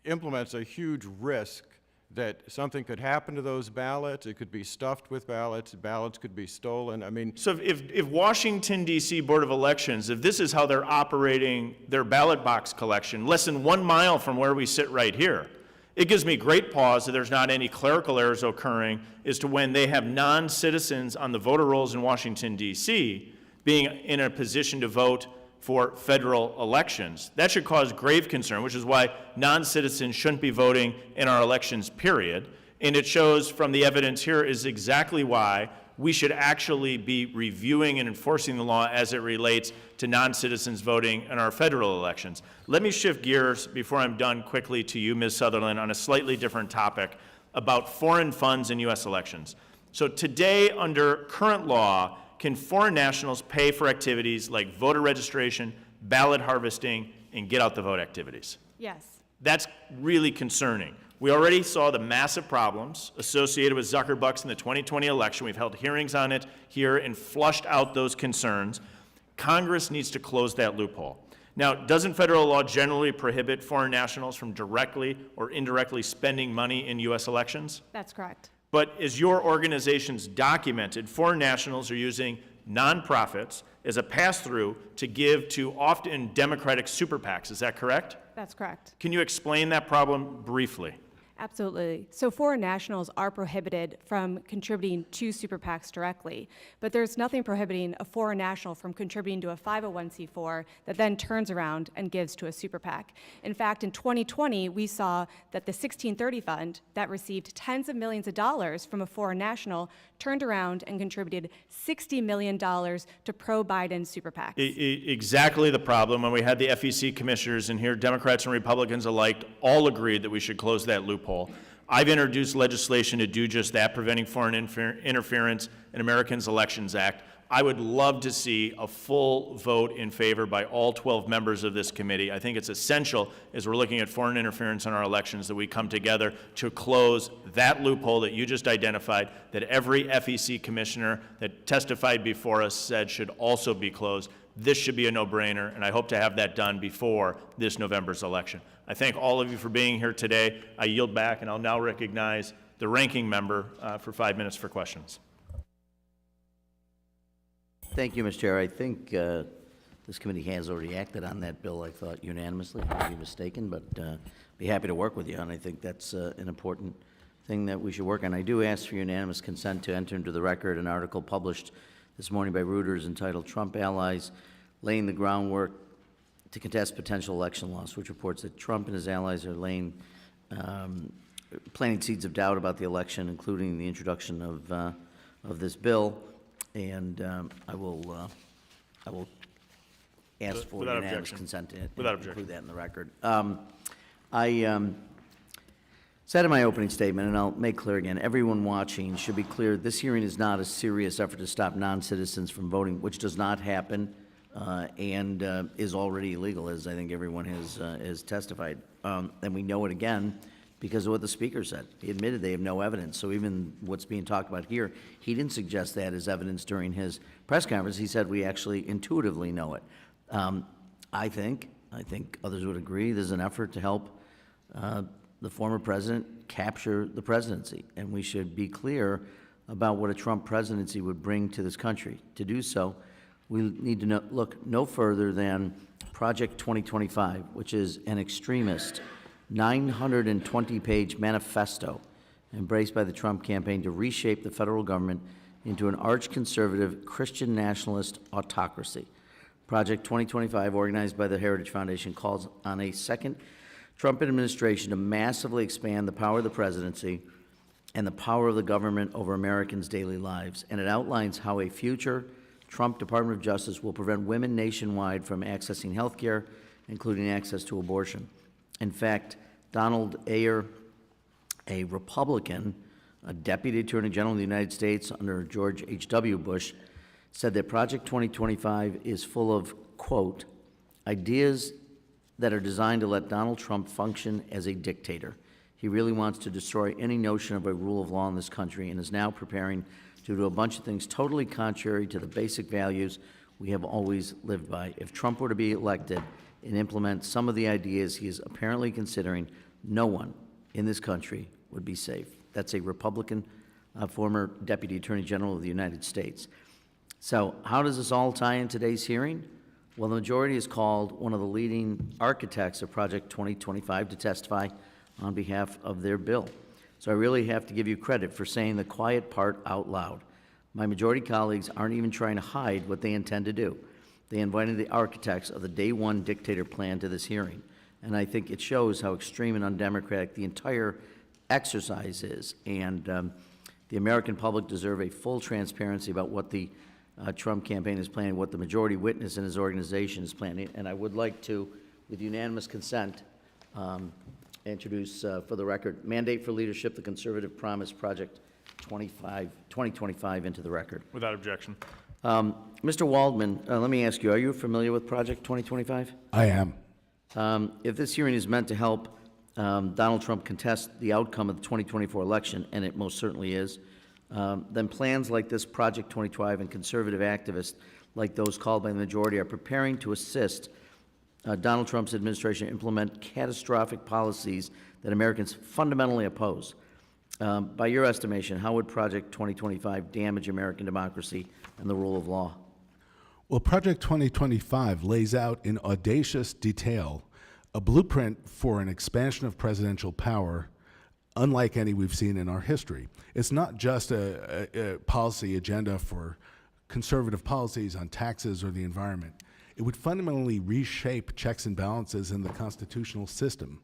implements a huge risk that something could happen to those ballots. It could be stuffed with ballots. Ballots could be stolen. I mean, So if Washington, D.C. Board of Elections, if this is how they're operating their ballot box collection, less than 1 mile from where we sit right here, it gives me great pause that there's not any clerical errors occurring as to when they have non-citizens on the voter rolls in Washington, D.C. being in a position to vote for federal elections. That should cause grave concern, which is why non-citizens shouldn't be voting in our elections, period. And it shows from the evidence here is exactly why we should actually be reviewing and enforcing the law as it relates to non-citizens voting in our federal elections. Let me shift gears before I'm done quickly to you, Ms. Sutherland, on a slightly different topic about foreign funds in U.S. elections. So today, under current law, can foreign nationals pay for activities like voter registration, ballot harvesting, and get-out-the-vote activities? Yes. That's really concerning. We already saw the massive problems associated with Zuckerbucks in the 2020 election. We've held hearings on it here and flushed out those concerns. Congress needs to close that loophole. Now, doesn't federal law generally prohibit foreign nationals from directly or indirectly spending money in U.S. elections? That's correct. But as your organization's documented, foreign nationals are using nonprofits as a pass-through to give to often Democratic super PACs. Is that correct? That's correct. Can you explain that problem briefly? Absolutely. So foreign nationals are prohibited from contributing to super PACs directly, but there's nothing prohibiting a foreign national from contributing to a 501c4 that then turns around and gives to a super PAC. In fact, in 2020, we saw that the 1630 fund that received tens of millions of dollars from a foreign national turned around and contributed $60 million to pro-Biden super PACs. Exactly the problem. When we had the FEC commissioners in here, Democrats and Republicans alike all agreed that we should close that loophole. I've introduced legislation to do just that, preventing foreign interference in Americans' Elections Act. I would love to see a full vote in favor by all 12 members of this committee. I think it's essential, as we're looking at foreign interference in our elections, that we come together to close that loophole that you just identified, that every FEC commissioner that testified before us said should also be closed. This should be a no-brainer, and I hope to have that done before this November's election. I thank all of you for being here today. I yield back, and I'll now recognize the ranking member for 5 minutes for questions. Thank you, Mr. Chair. I think this committee has already acted on that bill, I thought, unanimously. I may be mistaken, but be happy to work with you, and I think that's an important thing that we should work on. I do ask for unanimous consent to enter into the record an article published this morning by Reuters entitled "Trump Allies Laying the Groundwork to Contest Potential Election Loss," which reports that Trump and his allies are planting seeds of doubt about the election, including the introduction of this bill. And I will ask for Without unanimous objection. consent to Without include objection. that in the record. I said in my opening statement, and I'll make clear again, everyone watching should be clear, this hearing is not a serious effort to stop non-citizens from voting, which does not happen and is already illegal, as I think everyone has testified. And we know it again because of what the Speaker said. He admitted they have no evidence. So even what's being talked about here, he didn't suggest that as evidence during his press conference. He said we actually intuitively know it. I think others would agree, there's an effort to help the former president capture the presidency, and we should be clear about what a Trump presidency would bring to this country. To do so, we need to look no further than Project 2025, which is an extremist 920-page manifesto embraced by the Trump campaign to reshape the federal government into an arch-conservative Christian nationalist autocracy. Project 2025, organized by the Heritage Foundation, calls on a second Trump administration to massively expand the power of the presidency and the power of the government over Americans' daily lives. And it outlines how a future Trump Department of Justice will prevent women nationwide from accessing health care, including access to abortion. In fact, Donald Ayer, a Republican, a Deputy Attorney General of the United States under George H.W. Bush, said that Project 2025 is full of, quote, ideas that are designed to let Donald Trump function as a dictator. He really wants to destroy any notion of a rule of law in this country and is now preparing to do a bunch of things totally contrary to the basic values we have always lived by. If Trump were to be elected and implement some of the ideas he is apparently considering, no one in this country would be safe. That's a Republican, former Deputy Attorney General of the United States. So how does this all tie in today's hearing? Well, the majority has called one of the leading architects of Project 2025 to testify on behalf of their bill. So I really have to give you credit for saying the quiet part out loud. My majority colleagues aren't even trying to hide what they intend to do. They invited the architects of the Day One dictator plan to this hearing, and I think it shows how extreme and undemocratic the entire exercise is. And the American public deserve a full transparency about what the Trump campaign is planning, what the majority witness in his organization is planning. And I would like to, with unanimous consent, introduce for the record, Mandate for Leadership, the Conservative Promise Project 2025 into the record. Without objection. Mr. Waldman, let me ask you, are you familiar with Project 2025? I am. If this hearing is meant to help Donald Trump contest the outcome of the 2024 election, and it most certainly is, then plans like this Project 2025 and conservative activists like those called by the majority are preparing to assist Donald Trump's administration implement catastrophic policies that Americans fundamentally oppose. By your estimation, how would Project 2025 damage American democracy and the rule of law? Well, Project 2025 lays out in audacious detail a blueprint for an expansion of presidential power unlike any we've seen in our history. It's not just a policy agenda for conservative policies on taxes or the environment. It would fundamentally reshape checks and balances in the constitutional system.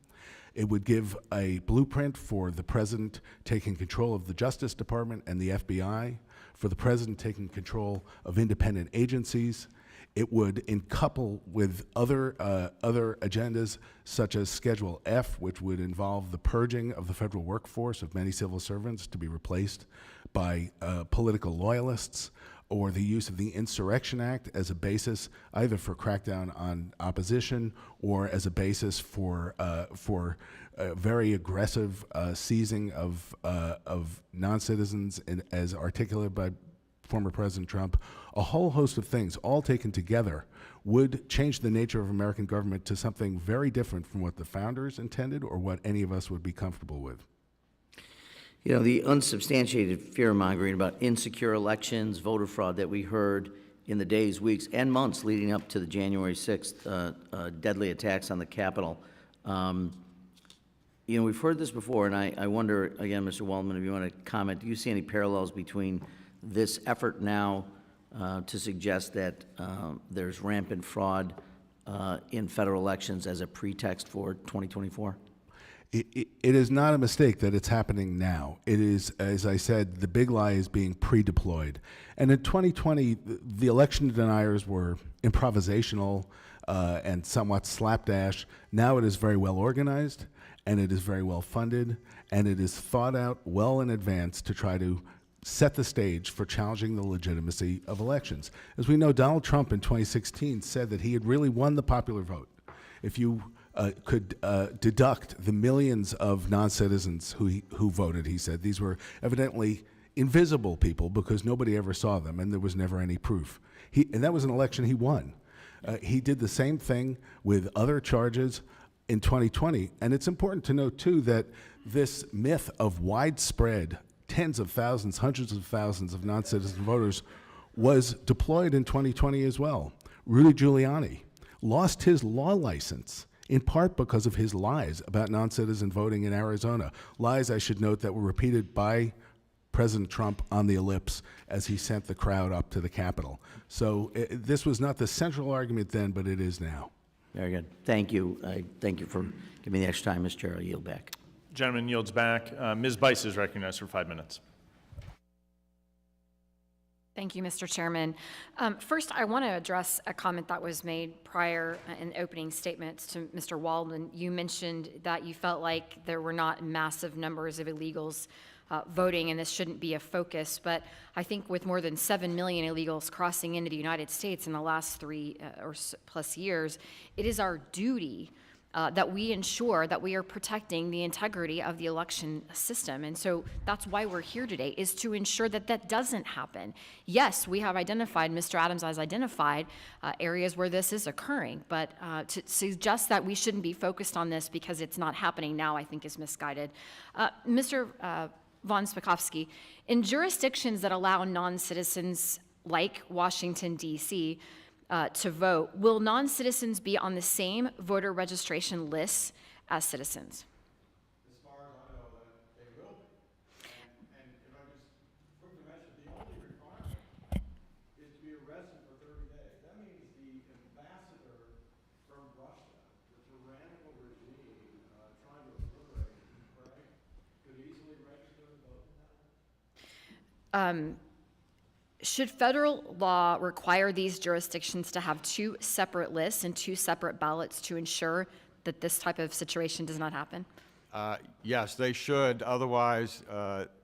It would give a blueprint for the president taking control of the Justice Department and the FBI, for the president taking control of independent agencies. It would, in couple with other agendas, such as Schedule F, which would involve the purging of the federal workforce of many civil servants to be replaced by political loyalists, or the use of the Insurrection Act as a basis either for crackdown on opposition or as a basis for very aggressive seizing of non-citizens, as articulated by former President Trump. A whole host of things, all taken together, would change the nature of American government to something very different from what the founders intended or what any of us would be comfortable with. You know, the unsubstantiated fear-mongering about insecure elections, voter fraud that we heard in the days, weeks, and months leading up to the January 6th deadly attacks on the Capitol. You know, we've heard this before, and I wonder, again, Mr. Waldman, if you want to comment, do you see any parallels between this effort now to suggest that there's rampant fraud in federal elections as a pretext for 2024? It is not a mistake that it's happening now. It is, as I said, the big lie is being pre-deployed. And in 2020, the election deniers were improvisational and somewhat slapdash. Now it is very well organized, and it is very well funded, and it is thought out well in advance to try to set the stage for challenging the legitimacy of elections. As we know, Donald Trump in 2016 said that he had really won the popular vote. If you could deduct the millions of non-citizens who voted, he said. These were evidently invisible people because nobody ever saw them and there was never any proof. And that was an election he won. He did the same thing with other charges in 2020. And it's important to note, too, that this myth of widespread tens of thousands, hundreds of thousands of non-citizen voters was deployed in 2020 as well. Rudy Giuliani lost his law license in part because of his lies about non-citizen voting in Arizona. Lies, I should note, that were repeated by President Trump on the ellipse as he sent the crowd up to the Capitol. So this was not the central argument then, but it is now. Very good. Thank you. Thank you for giving me the extra time, Mr. Chair. I'll yield back. Gentleman yields back. Ms. Bice is recognized for 5 minutes. Thank you, Mr. Chairman. First, I want to address a comment that was made prior in opening statements to Mr. Waldman. You mentioned that you felt like there were not massive numbers of illegals voting, and this shouldn't be a focus. But I think with more than 7 million illegals crossing into the United States in the last 3 or plus years, it is our duty that we ensure that we are protecting the integrity of the election system. And so that's why we're here today, is to ensure that that doesn't happen. Yes, we have identified, Mr. Adams has identified areas where this is occurring, but to suggest that we shouldn't be focused on this because it's not happening now, I think is misguided. Mr. von Spakovsky, in jurisdictions that allow non-citizens like Washington, D.C., to vote, will non-citizens be on the same voter registration lists as citizens? As far as I know, that they will be. And if I just quickly mention, the only requirement is to be arrested for 30 days. That means the ambassador from Russia, the tyrannical regime trying to obliterate Ukraine, could easily register to vote now. Should federal law require these jurisdictions to have 2 separate lists and 2 separate ballots to ensure that this type of situation does not happen? Yes, they should. Otherwise,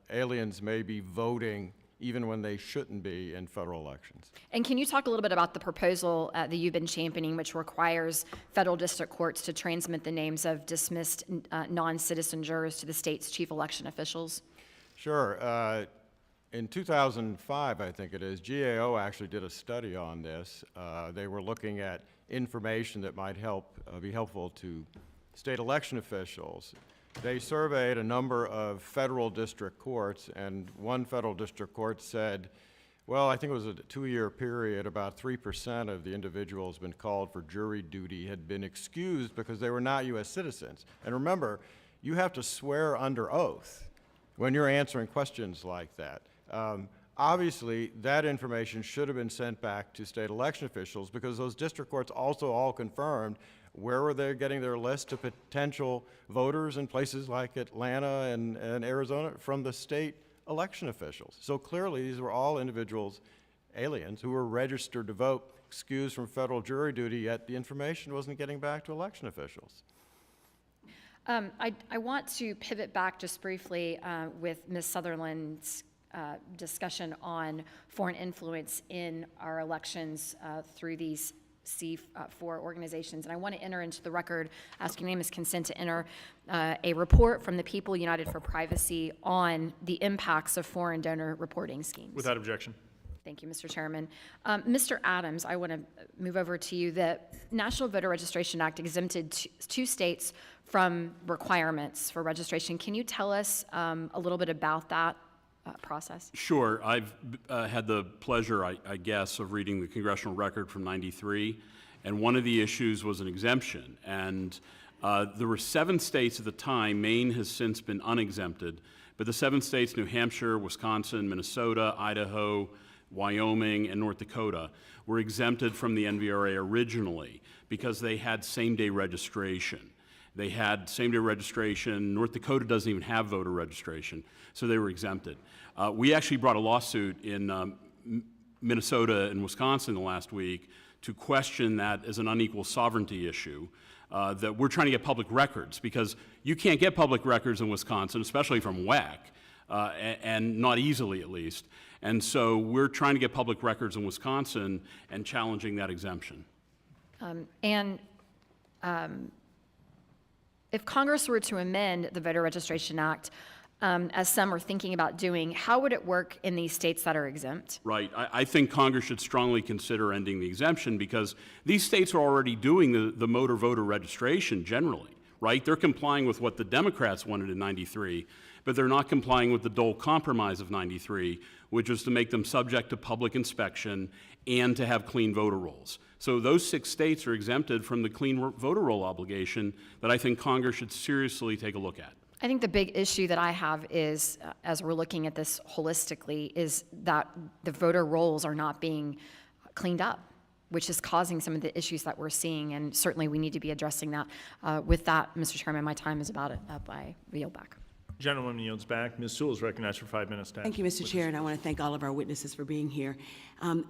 aliens may be voting even when they shouldn't be in federal elections. And can you talk a little bit about the proposal that you've been championing, which requires federal district courts to transmit the names of dismissed non-citizen jurors to the state's chief election officials? Sure. In 2005, I think it is, GAO actually did a study on this. They were looking at information that might be helpful to state election officials. They surveyed a number of federal district courts, and one federal district court said, well, I think it was a 2-year period, about 3% of the individuals been called for jury duty had been excused because they were not U.S. citizens. And remember, you have to swear under oath when you're answering questions like that. Obviously, that information should have been sent back to state election officials, because those district courts also all confirmed where were they getting their list of potential voters in places like Atlanta and Arizona from the state election officials. So clearly, these were all individuals, aliens, who were registered to vote, excused from federal jury duty, yet the information wasn't getting back to election officials. I want to pivot back just briefly with Ms. Sutherland's discussion on foreign influence in our elections through these C4 organizations. And I want to enter into the record, ask unanimous consent to enter a report from the People United for Privacy on the impacts of foreign donor reporting schemes. Without objection. Thank you, Mr. Chairman. Mr. Adams, I want to move over to you. The National Voter Registration Act exempted two states from requirements for registration. Can you tell us a little bit about that process? Sure. I've had the pleasure, I guess, of reading the congressional record from '93, and one of the issues was an exemption. And there were 7 states at the time. Maine has since been unexempted, but the 7 states, New Hampshire, Wisconsin, Minnesota, Idaho, Wyoming, and North Dakota, were exempted from the NVRA originally because they had same-day registration. They had same-day registration. North Dakota doesn't even have voter registration, so they were exempted. We actually brought a lawsuit in Minnesota and Wisconsin the last week to question that as an unequal sovereignty issue, that we're trying to get public records, because you can't get public records in Wisconsin, especially from WEC, and not easily at least. And so we're trying to get public records in Wisconsin and challenging that exemption. If Congress were to amend the Voter Registration Act, as some are thinking about doing, how would it work in these states that are exempt? Right. I think Congress should strongly consider ending the exemption, because these states are already doing the motor voter registration generally, right? They're complying with what the Democrats wanted in '93, but they're not complying with the Dole Compromise of '93, which was to make them subject to public inspection and to have clean voter rolls. So those 6 states are exempted from the clean voter roll obligation that I think Congress should seriously take a look at. I think the big issue that I have is, as we're looking at this holistically, is that the voter rolls are not being cleaned up, which is causing some of the issues that we're seeing, and certainly we need to be addressing that. With that, Mr. Chairman, my time is about up. I yield back. Gentlewoman yields back. Ms. Sewell is recognized for 5 minutes. Thank you, Mr. Chair, and I want to thank all of our witnesses for being here.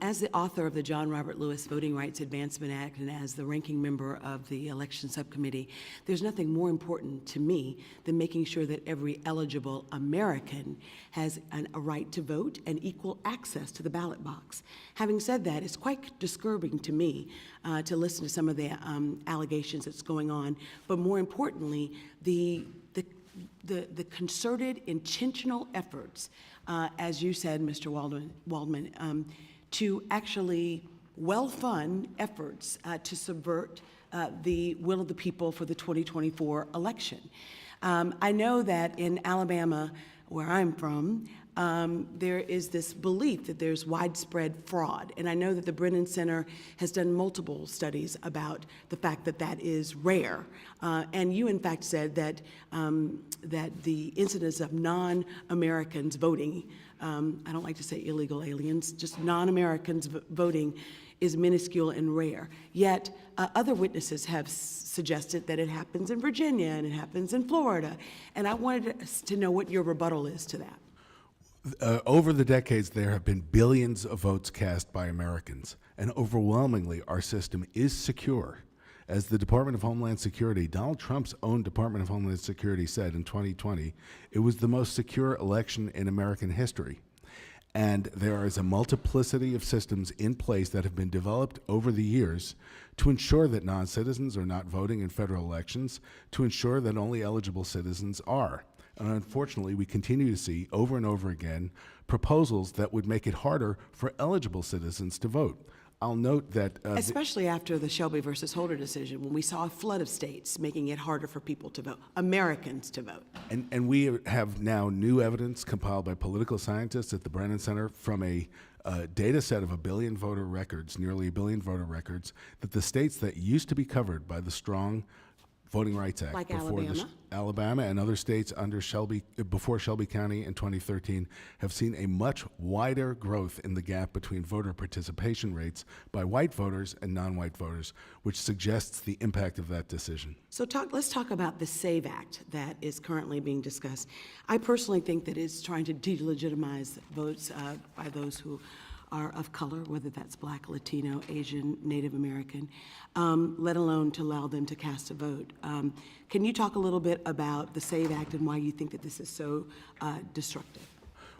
As the author of the John Robert Lewis Voting Rights Advancement Act and as the ranking member of the Election Subcommittee, there's nothing more important to me than making sure that every eligible American has a right to vote and equal access to the ballot box. Having said that, it's quite disturbing to me to listen to some of the allegations that's going on, but more importantly, the concerted, intentional efforts, as you said, Mr. Waldman, to actually well-fund efforts to subvert the will of the people for the 2024 election. I know that in Alabama, where I'm from, there is this belief that there's widespread fraud. And I know that the Brennan Center has done multiple studies about the fact that that is rare. And you, in fact, said that, that the incidence of non-Americans voting, I don't like to say illegal aliens, just non-Americans voting is minuscule and rare. Yet other witnesses have suggested that it happens in Virginia and it happens in Florida. And I wanted to know what your rebuttal is to that. Over the decades, there have been billions of votes cast by Americans, and overwhelmingly, our system is secure. As the Department of Homeland Security, Donald Trump's own Department of Homeland Security said in 2020, it was the most secure election in American history. And there is a multiplicity of systems in place that have been developed over the years to ensure that non-citizens are not voting in federal elections, to ensure that only eligible citizens are. And unfortunately, we continue to see over and over again proposals that would make it harder for eligible citizens to vote. I'll note that especially after the Shelby versus Holder decision, when we saw a flood of states making it harder for people to vote, Americans to vote. And we have now new evidence compiled by political scientists at the Brennan Center from a data set of 1 billion voter records, nearly 1 billion voter records, that the states that used to be covered by the strong Voting Rights Act. Like before Alabama? Alabama and other states under before Shelby County in 2013 have seen a much wider growth in the gap between voter participation rates by white voters and non-white voters, which suggests the impact of that decision. So let's talk about the SAVE Act that is currently being discussed. I personally think that it's trying to delegitimize votes by those who are of color, whether that's Black, Latino, Asian, Native American, let alone to allow them to cast a vote. Can you talk a little bit about the SAVE Act and why you think that this is so destructive?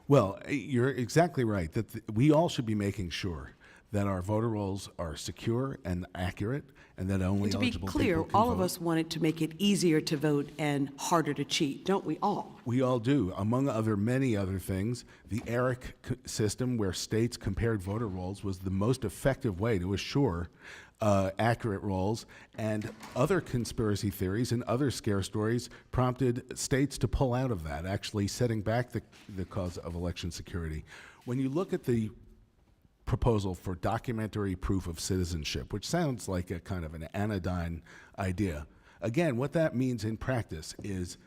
Well, you're exactly right, that we all should be making sure that our voter rolls are secure and accurate, and that only And to be eligible clear, people can all of vote. us want it to make it easier to vote and harder to cheat, don't we all? We all do. Among many other things, the ERIC system, where states compared voter rolls, was the most effective way to assure accurate rolls, and other conspiracy theories and other scare stories prompted states to pull out of that, actually setting back the cause of election security. When you look at the proposal for documentary proof of citizenship, which sounds like a kind of an anodyne idea. Again, what that means in practice is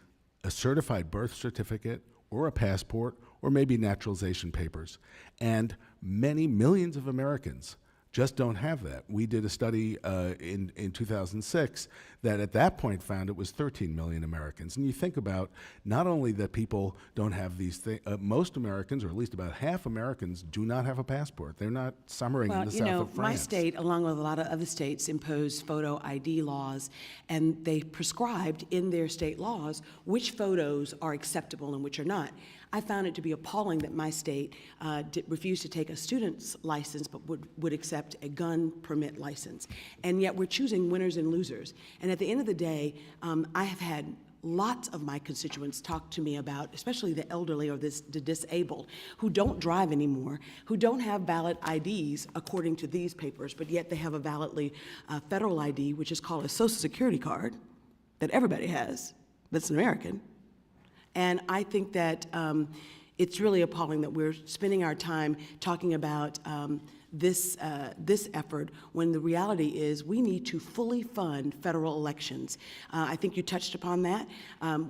a certified birth certificate or a passport or maybe naturalization papers. And many millions of Americans just don't have that. We did a study in 2006 that at that point found it was 13 million Americans. And you think about not only that people don't have these things, most Americans, or at least about half Americans, do not have a passport. They're not summering in the south of France. My state, along with a lot of other states, imposed photo ID laws, and they prescribed in their state laws which photos are acceptable and which are not. I found it to be appalling that my state refused to take a student's license but would accept a gun permit license. And yet we're choosing winners and losers. And at the end of the day, I have had lots of my constituents talk to me about, especially the elderly or the disabled, who don't drive anymore, who don't have valid IDs according to these papers, but yet they have a validly federal ID, which is called a Social Security card, that everybody has, that's an American. And I think that it's really appalling that we're spending our time talking about this effort when the reality is we need to fully fund federal elections. I think you touched upon that.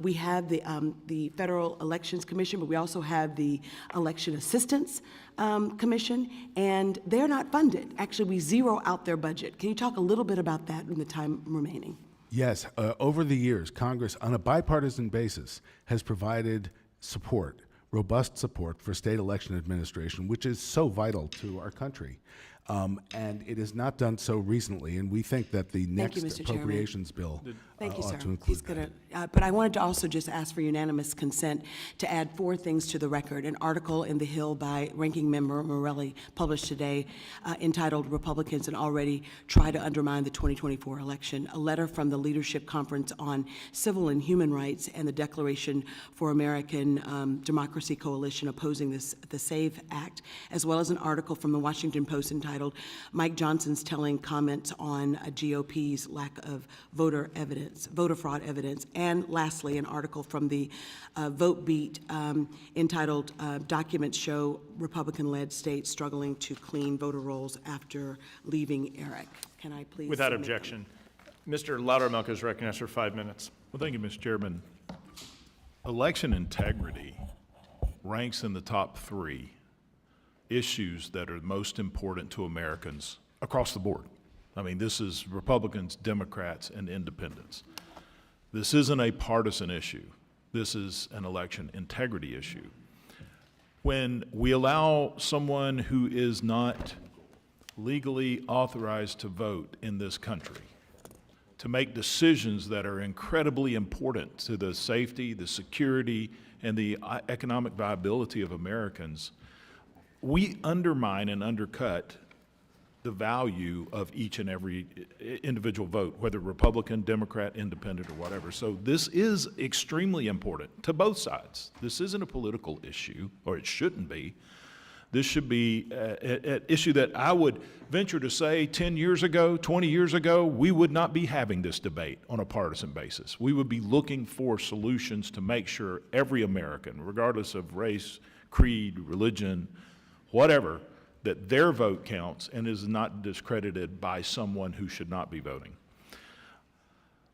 We have the Federal Elections Commission, but we also have the Election Assistance Commission, and they're not funded. Actually, we zero out their budget. Can you talk a little bit about that in the time remaining? Yes, over the years, Congress, on a bipartisan basis, has provided support, robust support for state election administration, which is so vital to our country. And it has not done so recently, and we think that the next Mr. Chairman. appropriations bill Thank you, sir. ought to include He's gonna, but I wanted to also just ask for unanimous consent to add 4 things to the record. An article in The Hill by Ranking Member Morelli published today entitled "Republicans and Already Try to Undermine the 2024 Election," a letter from the Leadership Conference on Civil and Human Rights and the Declaration for American Democracy Coalition opposing the SAVE Act, as well as an article from the Washington Post entitled "Mike Johnson's Telling Comments on GOP's Lack of Voter Fraud Evidence," and lastly, an article from the Vote Beat entitled "Documents Show Republican-Led States Struggling to Clean Voter Rolls After Leaving ERIC." Can I please? Without submit them? objection. Mr. Loudermilk is recognized for 5 minutes. Well, thank you, Mr. Chairman. Election integrity ranks in the top 3 issues that are most important to Americans across the board. I mean, this is Republicans, Democrats, and independents. This isn't a partisan issue. This is an election integrity issue. When we allow someone who is not legally authorized to vote in this country to make decisions that are incredibly important to the safety, the security, and the economic viability of Americans, we undermine and undercut the value of each and every individual vote, whether Republican, Democrat, Independent, or whatever. So this is extremely important to both sides. This isn't a political issue, or it shouldn't be. This should be an issue that I would venture to say 10 years ago, 20 years ago, we would not be having this debate on a partisan basis. We would be looking for solutions to make sure every American, regardless of race, creed, religion, whatever, that their vote counts and is not discredited by someone who should not be voting.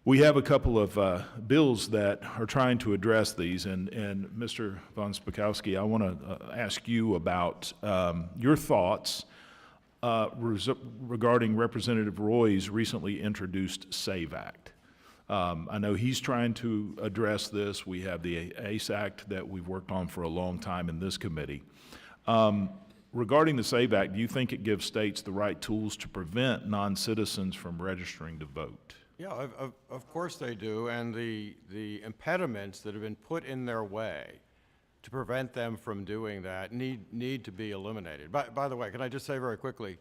We have a couple of bills that are trying to address these, and Mr. von Spakovsky, I want to ask you about your thoughts regarding Representative Roy's recently introduced SAVE Act. I know he's trying to address this. We have the ACE Act that we've worked on for a long time in this committee. Regarding the SAVE Act, do you think it gives states the right tools to prevent non-citizens from registering to vote? Yeah, of course they do, and the impediments that have been put in their way to prevent them from doing that need to be eliminated. By the way, can I just say very quickly,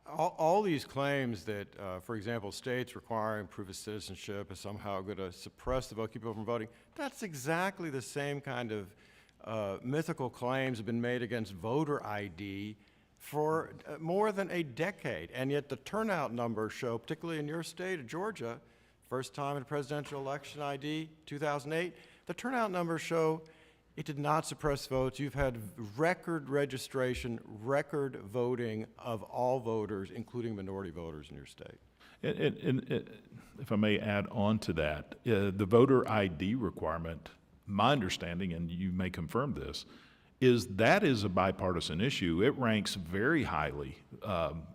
all these claims that, for example, states requiring proof of citizenship is somehow going to suppress the vote, keep people from voting, that's exactly the same kind of mythical claims have been made against voter ID for more than a decade, and yet the turnout numbers show, particularly in your state of Georgia, first time in a presidential election ID, 2008, the turnout numbers show it did not suppress votes. You've had record registration, record voting of all voters, including minority voters in your state. And if I may add on to that, the voter ID requirement, my understanding, and you may confirm this, is a bipartisan issue. It ranks very highly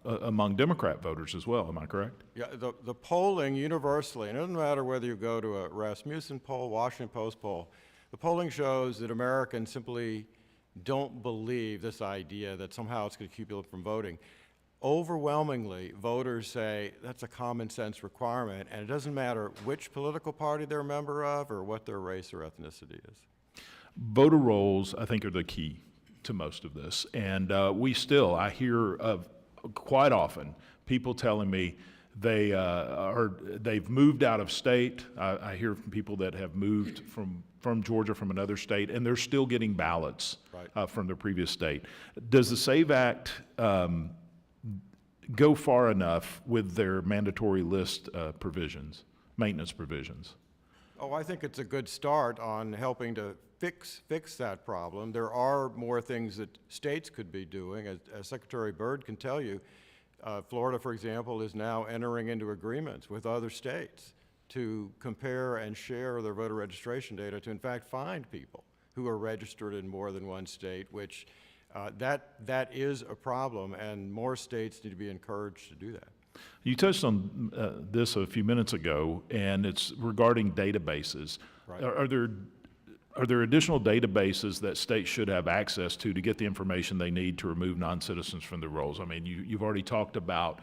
among Democrat voters as well. Am I correct? Yeah, the polling universally, and it doesn't matter whether you go to a Rasmussen poll, Washington Post poll, the polling shows that Americans simply don't believe this idea that somehow it's going to keep people from voting. Overwhelmingly, voters say that's a common sense requirement, and it doesn't matter which political party they're a member of or what their race or ethnicity is. Voter rolls, I think, are the key to most of this. And I hear of quite often people telling me they've moved out of state. I hear from people that have moved from Georgia, from another state, and they're still getting ballots from their previous state. Does the SAVE Act go far enough with their mandatory list provisions, maintenance provisions? Oh, I think it's a good start on helping to fix that problem. There are more things that states could be doing. As Secretary Byrd can tell you, Florida, for example, is now entering into agreements with other states to compare and share their voter registration data to, in fact, find people who are registered in more than one state, which that is a problem, and more states need to be encouraged to do that. You touched on this a few minutes ago, and it's regarding databases. Right. Are there additional databases that states should have access to get the information they need to remove non-citizens from the rolls? I mean, you've already talked about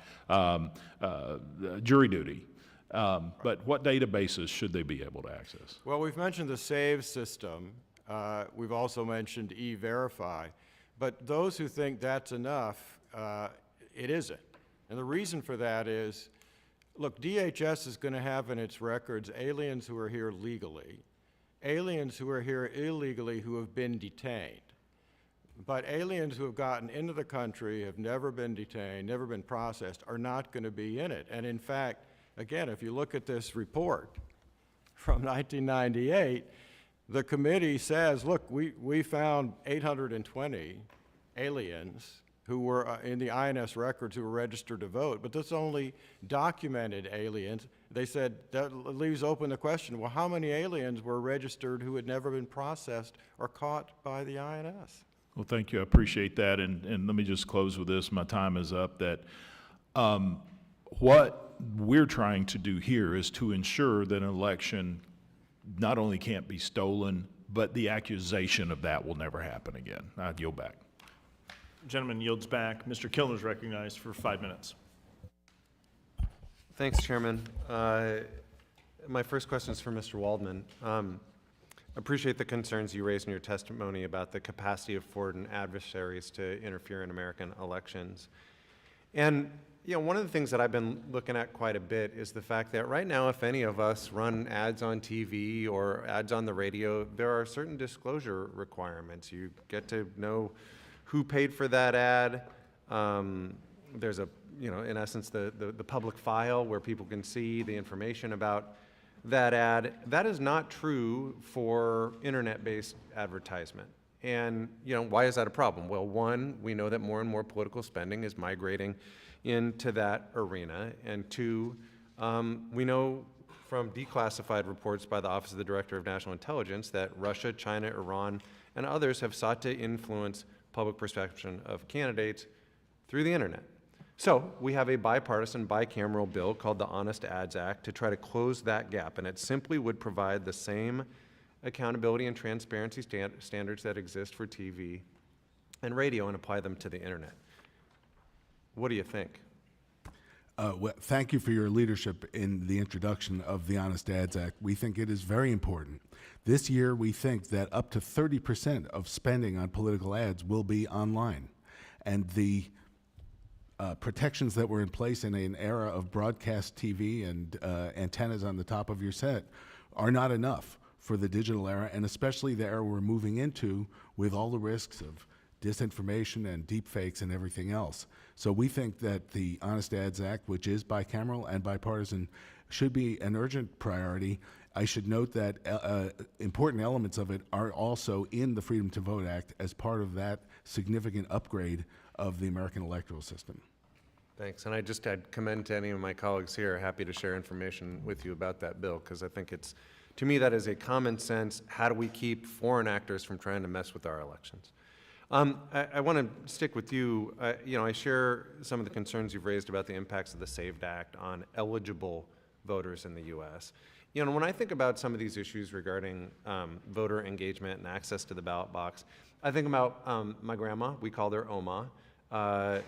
jury duty, but what databases should they be able to access? Well, we've mentioned the SAVE system. We've also mentioned E-Verify. But those who think that's enough, it isn't. And the reason for that is, look, DHS is going to have in its records aliens who are here legally, aliens who are here illegally who have been detained. But aliens who have gotten into the country, have never been detained, never been processed, are not going to be in it. And in fact, again, if you look at this report from 1998, the committee says, look, we found 820 aliens who were in the INS records who were registered to vote, but that's only documented aliens. They said that leaves open the question, well, how many aliens were registered who had never been processed or caught by the INS? Well, thank you. I appreciate that. And let me just close with this. My time is up. That what we're trying to do here is to ensure that an election not only can't be stolen, but the accusation of that will never happen again. I yield back. Gentleman yields back. Mr. Kilner is recognized for 5 minutes. Thanks, Chairman. My first question is for Mr. Waldman. Appreciate the concerns you raised in your testimony about the capacity of foreign adversaries to interfere in American elections. And one of the things that I've been looking at quite a bit is the fact that right now, if any of us run ads on TV or ads on the radio, there are certain disclosure requirements. You get to know who paid for that ad. There's in essence, the public file where people can see the information about that ad. That is not true for internet-based advertisement. And, why is that a problem? Well, one, we know that more and more political spending is migrating into that arena. And two, we know from declassified reports by the Office of the Director of National Intelligence that Russia, China, Iran, and others have sought to influence public perception of candidates through the internet. So we have a bipartisan, bicameral bill called the Honest Ads Act to try to close that gap, and it simply would provide the same accountability and transparency standards that exist for TV and radio and apply them to the internet. What do you think? Well, thank you for your leadership in the introduction of the Honest Ads Act. We think it is very important. This year, we think that up to 30% of spending on political ads will be online. And the protections that were in place in an era of broadcast TV and antennas on the top of your set are not enough for the digital era, and especially the era we're moving into with all the risks of disinformation and deepfakes and everything else. So we think that the Honest Ads Act, which is bicameral and bipartisan, should be an urgent priority. I should note that important elements of it are also in the Freedom to Vote Act as part of that significant upgrade of the American electoral system. Thanks. And I'd commend to any of my colleagues here, happy to share information with you about that bill, because I think it's, to me, that is a common sense, how do we keep foreign actors from trying to mess with our elections? I want to stick with you. I share some of the concerns you've raised about the impacts of the SAVED Act on eligible voters in the U.S. When I think about some of these issues regarding voter engagement and access to the ballot box, I think about my grandma. We called her Oma.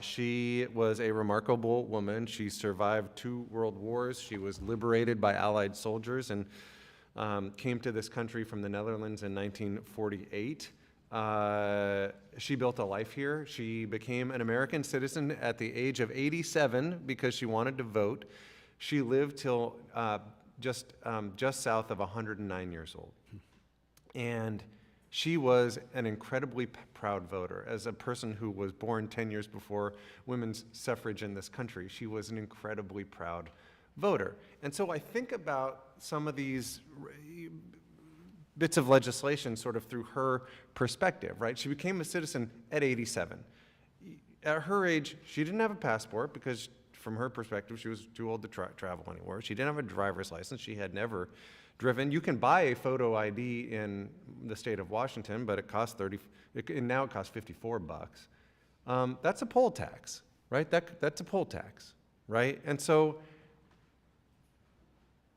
She was a remarkable woman. She survived 2 world wars. She was liberated by Allied soldiers and came to this country from the Netherlands in 1948. She built a life here. She became an American citizen at the age of 87 because she wanted to vote. She lived till just south of 109 years old. And she was an incredibly proud voter. As a person who was born 10 years before women's suffrage in this country, she was an incredibly proud voter. And so I think about some of these bits of legislation sort of through her perspective, right? She became a citizen at 87. At her age, she didn't have a passport because from her perspective, she was too old to travel anywhere. She didn't have a driver's license. She had never driven. You can buy a photo ID in the state of Washington, but it costs now it costs $54. That's a poll tax, right? That's a poll tax, right? And so,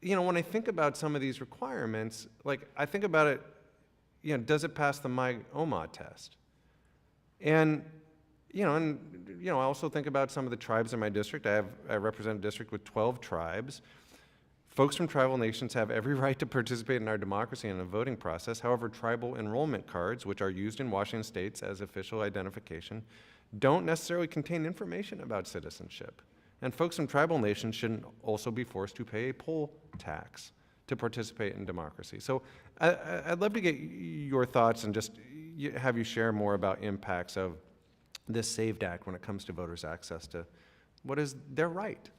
when I think about some of these requirements, I think about it, does it pass the My OMA test? And I also think about some of the tribes in my district. I represent a district with 12 tribes. Folks from tribal nations have every right to participate in our democracy and the voting process. However, tribal enrollment cards, which are used in Washington states as official identification, don't necessarily contain information about citizenship. And folks from tribal nations shouldn't also be forced to pay a poll tax to participate in democracy. So I'd love to get your thoughts and just have you share more about impacts of this SAVED Act when it comes to voters' access to what is their right.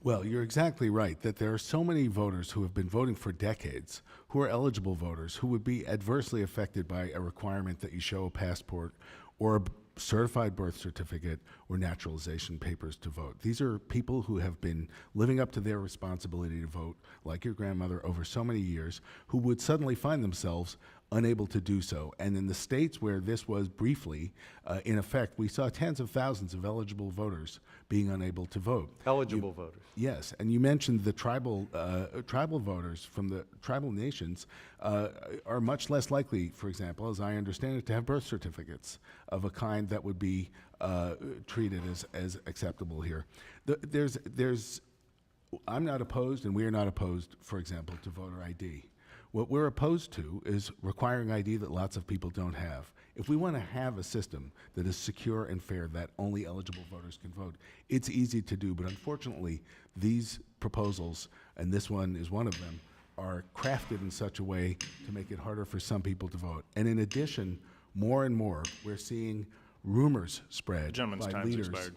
Well, you're exactly right that there are so many voters who have been voting for decades, who are eligible voters, who would be adversely affected by a requirement that you show a passport or a certified birth certificate or naturalization papers to vote. These are people who have been living up to their responsibility to vote, like your grandmother, over so many years, who would suddenly find themselves unable to do so. And in the states where this was briefly in effect, we saw tens of thousands of eligible voters being unable to vote. Eligible voters. Yes, and you mentioned the tribal voters from the tribal nations are much less likely, for example, as I understand it, to have birth certificates of a kind that would be treated as acceptable here. I'm not opposed, and we are not opposed, for example, to voter ID. What we're opposed to is requiring ID that lots of people don't have. If we want to have a system that is secure and fair that only eligible voters can vote, it's easy to do, but unfortunately, these proposals, and this one is one of them, are crafted in such a way to make it harder for some people to vote. And in addition, more and more, we're seeing rumors spread by leaders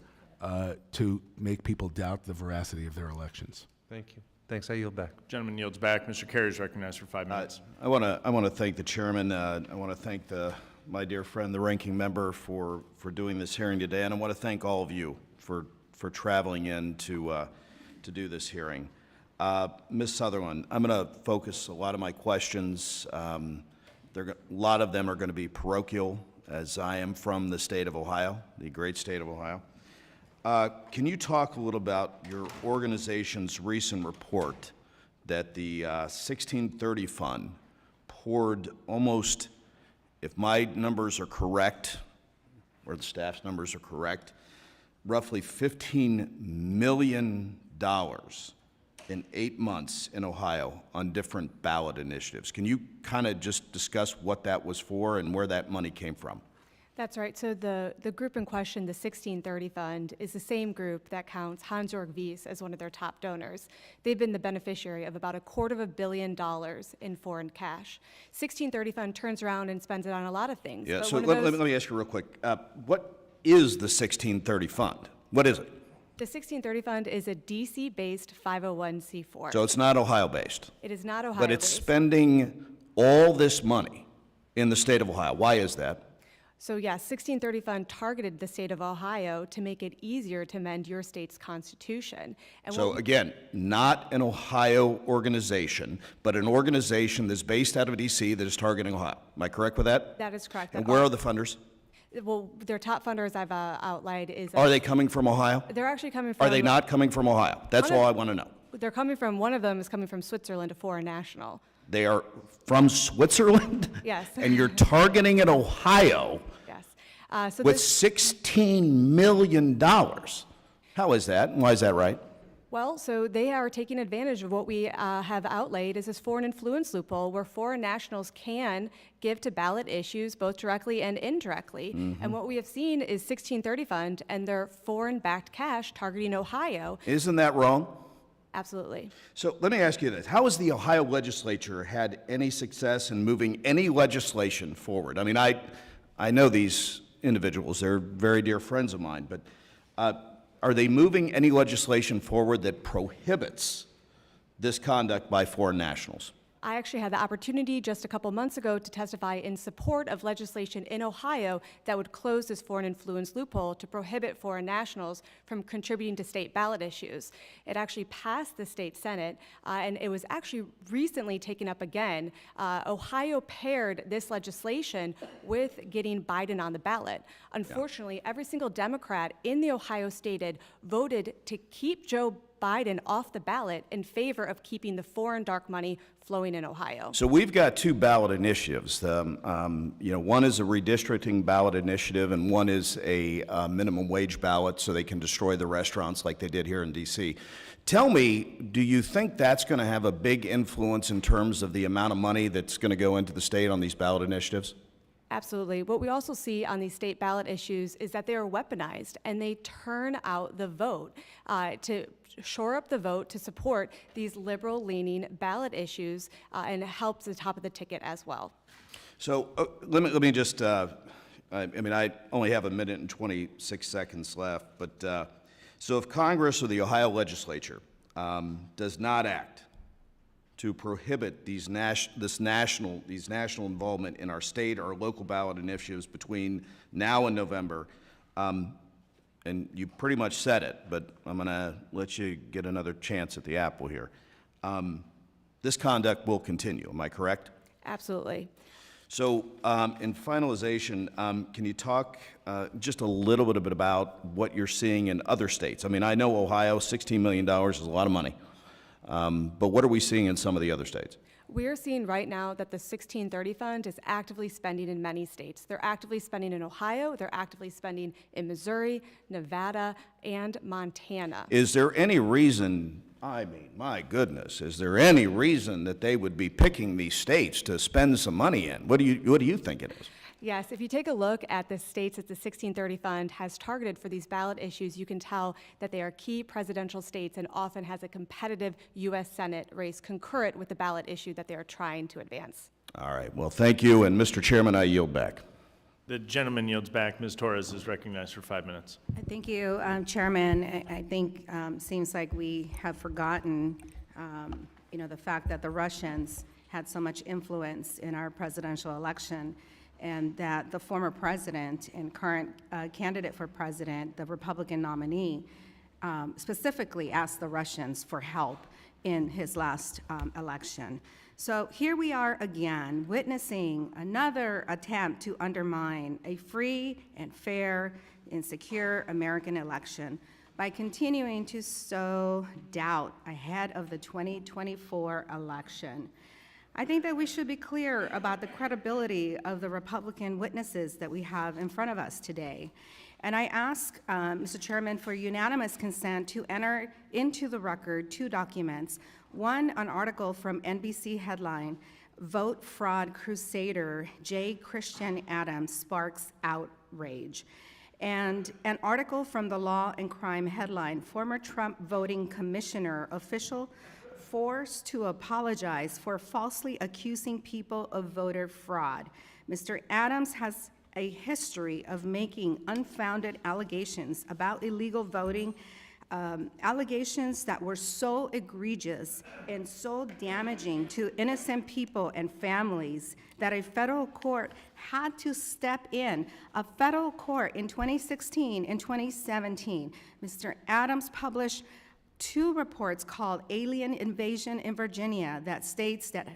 to make people doubt the veracity of their elections. Thank you. Thanks. I yield back. Gentleman yields back. Mr. Kerry is recognized for 5 minutes. I want to thank the chairman. I want to thank my dear friend, the ranking member, for doing this hearing today, and I want to thank all of you for traveling in to do this hearing. Ms. Sutherland, I'm going to focus a lot of my questions. A lot of them are going to be parochial, as I am from the state of Ohio, the great state of Ohio. Can you talk a little about your organization's recent report that the 1630 Fund poured almost, if my numbers are correct, or the staff's numbers are correct, roughly $15 million in 8 months in Ohio on different ballot initiatives. Can you kind of just discuss what that was for and where that money came from? That's right. So the group in question, the 1630 Fund, is the same group that counts Hans-Jörg Wyss as one of their top donors. They've been the beneficiary of about $250 million in foreign cash. 1630 Fund turns around and spends it on a lot of things. Yeah, but so one of let those- me ask you real quick. What is the 1630 Fund? What is it? The 1630 Fund is a DC-based 501c4. So it's not Ohio-based, It is not Ohio-based. but it's spending all this money in the state of Ohio. Why is that? So yes, 1630 Fund targeted the state of Ohio to make it easier to amend your state's constitution. And So again, not an Ohio organization, but an organization that's based out of D.C. that is targeting Ohio. Am I correct with that? that is correct. And where are the funders? Well, their top funders I've outlined is. Are they coming from Ohio? They're actually coming from. Are they not coming from Ohio? That's One of- all I want to know. They're coming from, one of them is coming from Switzerland, a foreign national. They are from Switzerland? Yes. And you're targeting at Ohio Yes. So with this, $16 million. How is that? And why is that right? well, so they are taking advantage of what we have outlaid as this foreign influence loophole where foreign nationals can give to ballot issues both directly and indirectly. And what we have seen is 1630 Fund and their foreign-backed cash targeting Ohio. Isn't that wrong? Absolutely. So let me ask you this. How has the Ohio legislature had any success in moving any legislation forward? I mean, I know these individuals. They're very dear friends of mine. But are they moving any legislation forward that prohibits this conduct by foreign nationals? I actually had the opportunity just a couple months ago to testify in support of legislation in Ohio that would close this foreign influence loophole to prohibit foreign nationals from contributing to state ballot issues. It actually passed the state Senate, and it was actually recently taken up again. Ohio paired this legislation with getting Biden on the ballot. Unfortunately, every single Democrat in the Ohio state voted to keep Joe Biden off the ballot in favor of keeping the foreign dark money flowing in Ohio. So we've got two ballot initiatives. One is a redistricting ballot initiative, and one is a minimum wage ballot so they can destroy the restaurants like they did here in D.C. Tell me, do you think that's going to have a big influence in terms of the amount of money that's going to go into the state on these ballot initiatives? Absolutely. What we also see on these state ballot issues is that they are weaponized and they turn out the vote to shore up the vote to support these liberal-leaning ballot issues and helps the top of the ticket as well. So let me just, I only have 1 minute and 26 seconds left, but so if Congress or the Ohio legislature does not act to prohibit these national involvement in our state or local ballot initiatives between now and November, and you pretty much said it, but I'm going to let you get another chance at the apple here. This conduct will continue, am I correct? Absolutely. So in finalization, can you talk just a little bit about what you're seeing in other states? I mean, I know Ohio, $16 million is a lot of money. But what are we seeing in some of the other states? We're seeing right now that the 1630 Fund is actively spending in many states. They're actively spending in Ohio, they're actively spending in Missouri, Nevada, and Montana. Is there any reason, I mean, my goodness, is there any reason that they would be picking these states to spend some money in? What do you think it is? Yes, if you take a look at the states that the 1630 Fund has targeted for these ballot issues, you can tell that they are key presidential states and often has a competitive U.S. Senate race concurrent with the ballot issue that they are trying to advance. All right, well, thank you, and Mr. Chairman, I yield back. The gentleman yields back. Ms. Torres is recognized for 5 minutes. Thank you, Chairman. I think seems like we have forgotten, the fact that the Russians had so much influence in our presidential election, and that the former president and current candidate for president, the Republican nominee, specifically asked the Russians for help in his last election. So here we are again, witnessing another attempt to undermine a free and fair and secure American election by continuing to sow doubt ahead of the 2024 election. I think that we should be clear about the credibility of the Republican witnesses that we have in front of us today. And I ask, Mr. Chairman, for unanimous consent to enter into the record 2 documents. One, an article from NBC headline, "Vote Fraud Crusader J. Christian Adams Sparks Outrage," and an article from the Law and Crime headline, "Former Trump Voting Commissioner Official Forced to Apologize for Falsely Accusing People of Voter Fraud." Mr. Adams has a history of making unfounded allegations about illegal voting, allegations that were so egregious and so damaging to innocent people and families that a federal court had to step in. A federal court in 2016 and 2017, Mr. Adams published 2 reports called Alien Invasion in Virginia that states that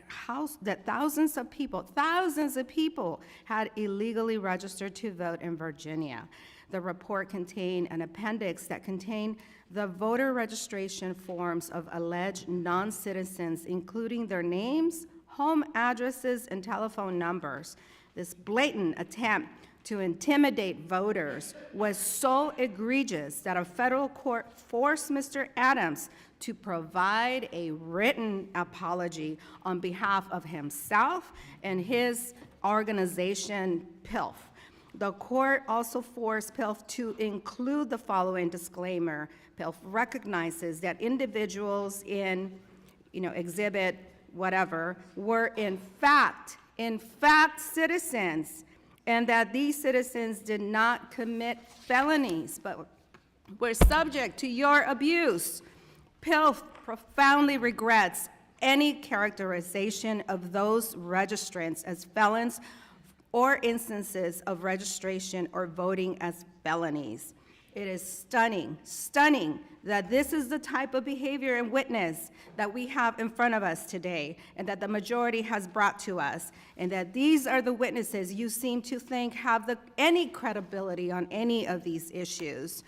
thousands of people had illegally registered to vote in Virginia. The report contained an appendix that contained the voter registration forms of alleged non-citizens, including their names, home addresses, and telephone numbers. This blatant attempt to intimidate voters was so egregious that a federal court forced Mr. Adams to provide a written apology on behalf of himself and his organization, PILF. The court also forced PILF to include the following disclaimer. PILF recognizes that individuals in, exhibit whatever, were in fact citizens, and that these citizens did not commit felonies, but were subject to your abuse. PILF profoundly regrets any characterization of those registrants as felons or instances of registration or voting as felonies. It is stunning that this is the type of behavior and witness that we have in front of us today and that the majority has brought to us, and that these are the witnesses you seem to think have any credibility on any of these issues.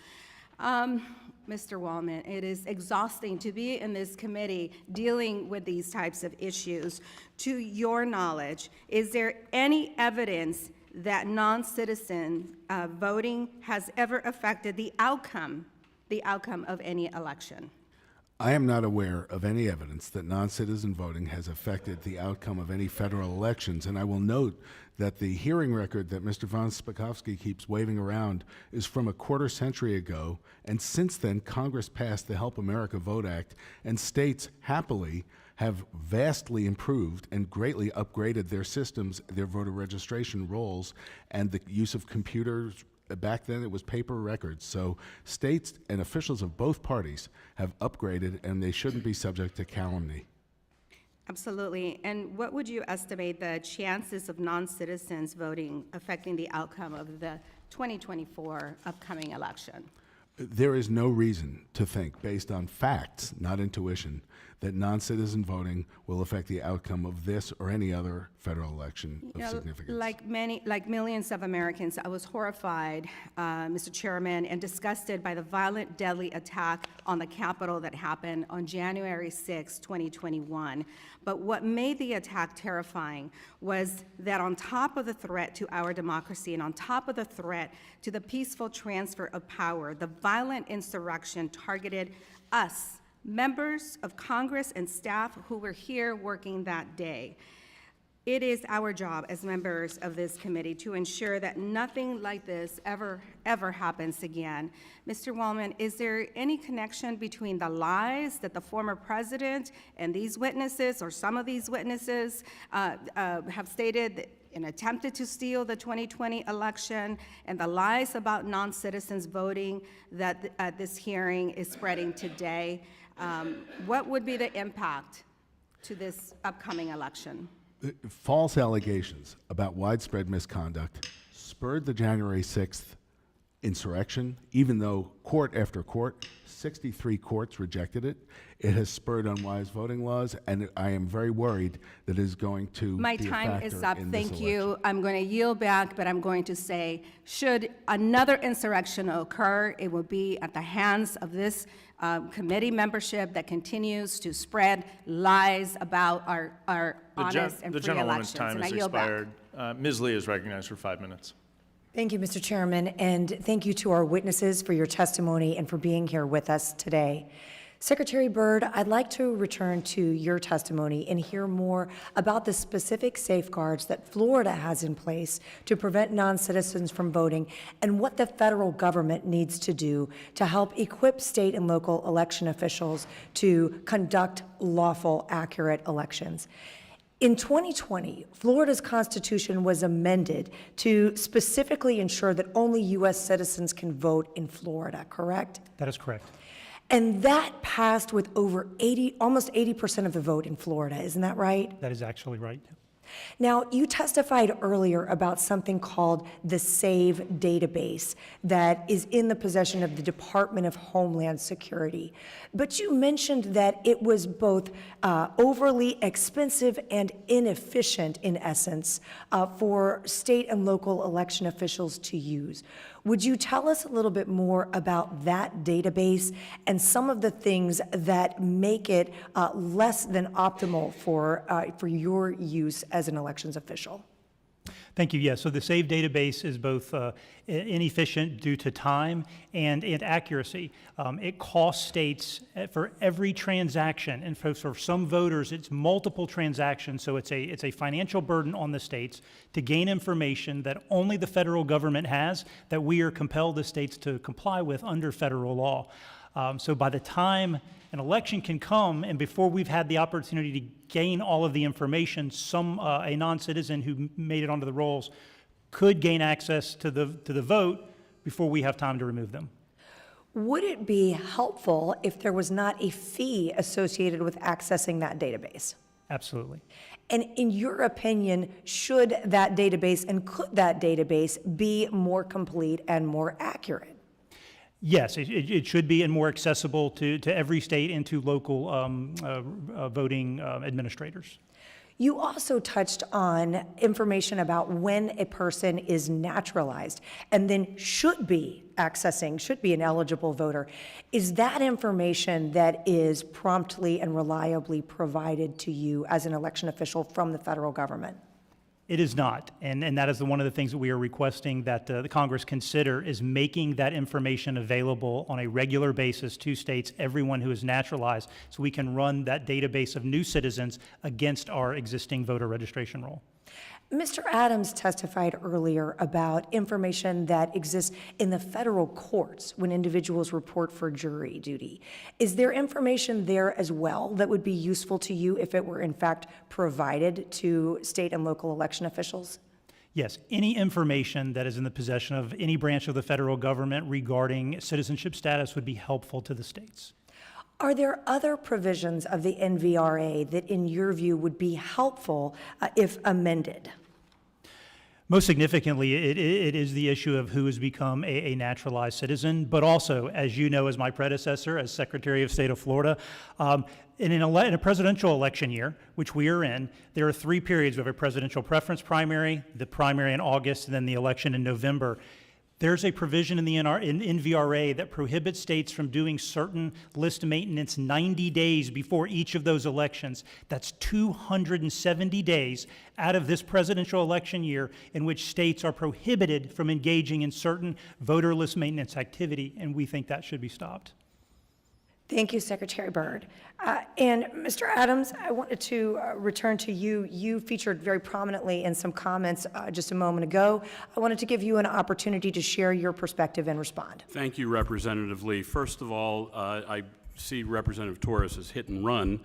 Mr. Waldman, it is exhausting to be in this committee dealing with these types of issues. To your knowledge, is there any evidence that non-citizen voting has ever affected the outcome of any election? I am not aware of any evidence that non-citizen voting has affected the outcome of any federal elections, and I will note that the hearing record that Mr. von Spakovsky keeps waving around is from a quarter century ago, and since then Congress passed the Help America Vote Act, and states happily have vastly improved and greatly upgraded their systems, their voter registration rolls, and the use of computers. Back then, it was paper records. So states and officials of both parties have upgraded, and they shouldn't be subject to calumny. Absolutely. And what would you estimate the chances of non-citizens voting affecting the outcome of the 2024 upcoming election? There is no reason to think, based on facts, not intuition, that non-citizen voting will affect the outcome of this or any other federal election of significance. Like millions of Americans, I was horrified, Mr. Chairman, and disgusted by the violent, deadly attack on the Capitol that happened on January 6, 2021. But what made the attack terrifying was that on top of the threat to our democracy and on top of the threat to the peaceful transfer of power, the violent insurrection targeted us, members of Congress and staff who were here working that day. It is our job as members of this committee to ensure that nothing like this ever happens again. Mr. Waldman, is there any connection between the lies that the former president and these witnesses, or some of these witnesses, have stated and attempted to steal the 2020 election, and the lies about non-citizens voting that this hearing is spreading today? What would be the impact to this upcoming election? False allegations about widespread misconduct spurred the January 6th insurrection, even though court after court. 63 courts rejected it. It has spurred unwise voting laws, and I am very worried that it is going to My be a time factor is up. in this Thank election. you. I'm going to yield back, but I'm going to say, should another insurrection occur, it will be at the hands of this committee membership that continues to spread lies about our honest and The free gentlewoman's elections. time And I has yield back. expired. Ms. Lee is recognized for 5 minutes. Thank you, Mr. Chairman, and thank you to our witnesses for your testimony and for being here with us today. Secretary Byrd, I'd like to return to your testimony and hear more about the specific safeguards that Florida has in place to prevent non-citizens from voting and what the federal government needs to do to help equip state and local election officials to conduct lawful, accurate elections. In 2020, Florida's Constitution was amended to specifically ensure that only U.S. citizens can vote in Florida, correct? That is correct. And that passed with over almost 80% of the vote in Florida, isn't that right? That is actually right. Now, you testified earlier about something called the SAVE database that is in the possession of the Department of Homeland Security. But you mentioned that it was both overly expensive and inefficient, in essence, for state and local election officials to use. Would you tell us a little bit more about that database and some of the things that make it less than optimal for your use as an elections official? Thank you. Yes, so the SAVE database is both inefficient due to time and accuracy. It costs states for every transaction, and for some voters, it's multiple transactions, so it's a financial burden on the states to gain information that only the federal government has, that we are compelled as states to comply with under federal law. So by the time an election can come, and before we've had the opportunity to gain all of the information, a non-citizen who made it onto the rolls could gain access to the vote before we have time to remove them. Would it be helpful if there was not a fee associated with accessing that database? Absolutely. And in your opinion, should that database and could that database be more complete and more accurate? Yes, it should be and more accessible to every state and to local voting administrators. You also touched on information about when a person is naturalized and then should be an eligible voter. Is that information that is promptly and reliably provided to you as an election official from the federal government? It is not, and that is one of the things that we are requesting that the Congress consider is making that information available on a regular basis to states, everyone who is naturalized, so we can run that database of new citizens against our existing voter registration roll. Mr. Adams testified earlier about information that exists in the federal courts when individuals report for jury duty. Is there information there as well that would be useful to you if it were in fact provided to state and local election officials? Yes, any information that is in the possession of any branch of the federal government regarding citizenship status would be helpful to the states. Are there other provisions of the NVRA that, in your view, would be helpful if amended? Most significantly, it is the issue of who has become a naturalized citizen, but also, as you know, as my predecessor, as Secretary of State of Florida, in a presidential election year, which we are in, there are 3 periods. We have a presidential preference primary, the primary in August, and then the election in November. There's a provision in the NVRA that prohibits states from doing certain list maintenance 90 days before each of those elections. That's 270 days out of this presidential election year in which states are prohibited from engaging in certain voter list maintenance activity, and we think that should be stopped. Thank you, Secretary Byrd. And Mr. Adams, I wanted to return to you. You featured very prominently in some comments just a moment ago. I wanted to give you an opportunity to share your perspective and respond. Thank you, Representative Lee. First of all, I see Representative Torres as hit and run.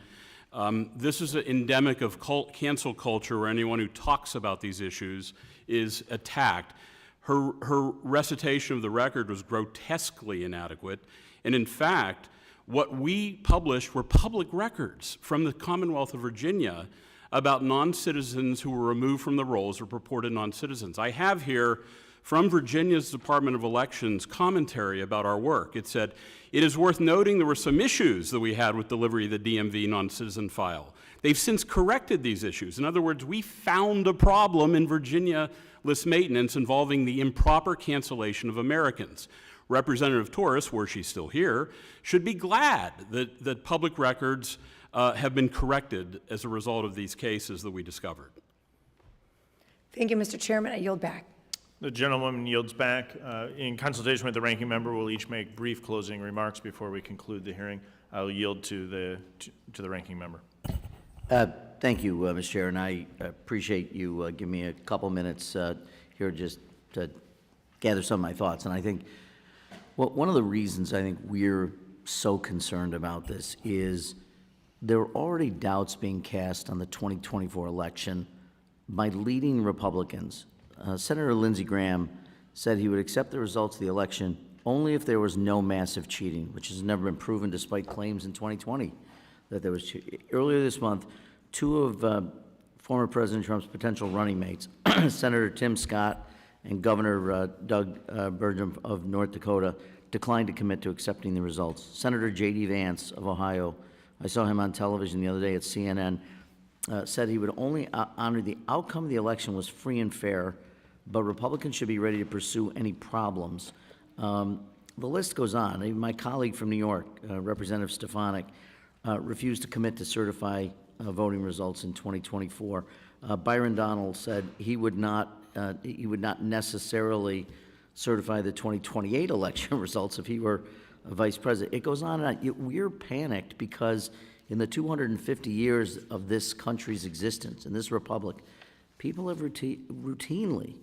This is an endemic of cancel culture where anyone who talks about these issues is attacked. Her recitation of the record was grotesquely inadequate, and in fact, what we published were public records from the Commonwealth of Virginia about non-citizens who were removed from the rolls or purported non-citizens. I have here from Virginia's Department of Elections commentary about our work. It said, "It is worth noting there were some issues that we had with delivery of the DMV non-citizen file. They've since corrected these issues. In other words, we found a problem in Virginia list maintenance involving the improper cancellation of Americans. Representative Torres, were she still here, should be glad that public records have been corrected as a result of these cases that we discovered." Thank you, Mr. Chairman. I yield back. The gentlewoman yields back. In consultation with the ranking member, we'll each make brief closing remarks before we conclude the hearing. I'll yield to the ranking member. Thank you, Mr. Chair, and I appreciate you giving me a couple minutes here just to gather some of my thoughts. And I think one of the reasons I think we're so concerned about this is there are already doubts being cast on the 2024 election by leading Republicans. Senator Lindsey Graham said he would accept the results of the election only if there was no massive cheating, which has never been proven despite claims in 2020 that there was cheating. Earlier this month, two of former President Trump's potential running mates, Senator Tim Scott and Governor Doug Byrd of North Dakota, declined to commit to accepting the results. Senator J.D. Vance of Ohio, I saw him on television the other day at CNN, said he would only honor the outcome of the election was free and fair, but Republicans should be ready to pursue any problems. The list goes on. Even my colleague from New York, Representative Stefanik, refused to commit to certify voting results in 2024. Byron Donald said he would not necessarily certify the 2028 election results if he were vice president. It goes on and on. We're panicked because in the 250 years of this country's existence, in this republic, people have routinely,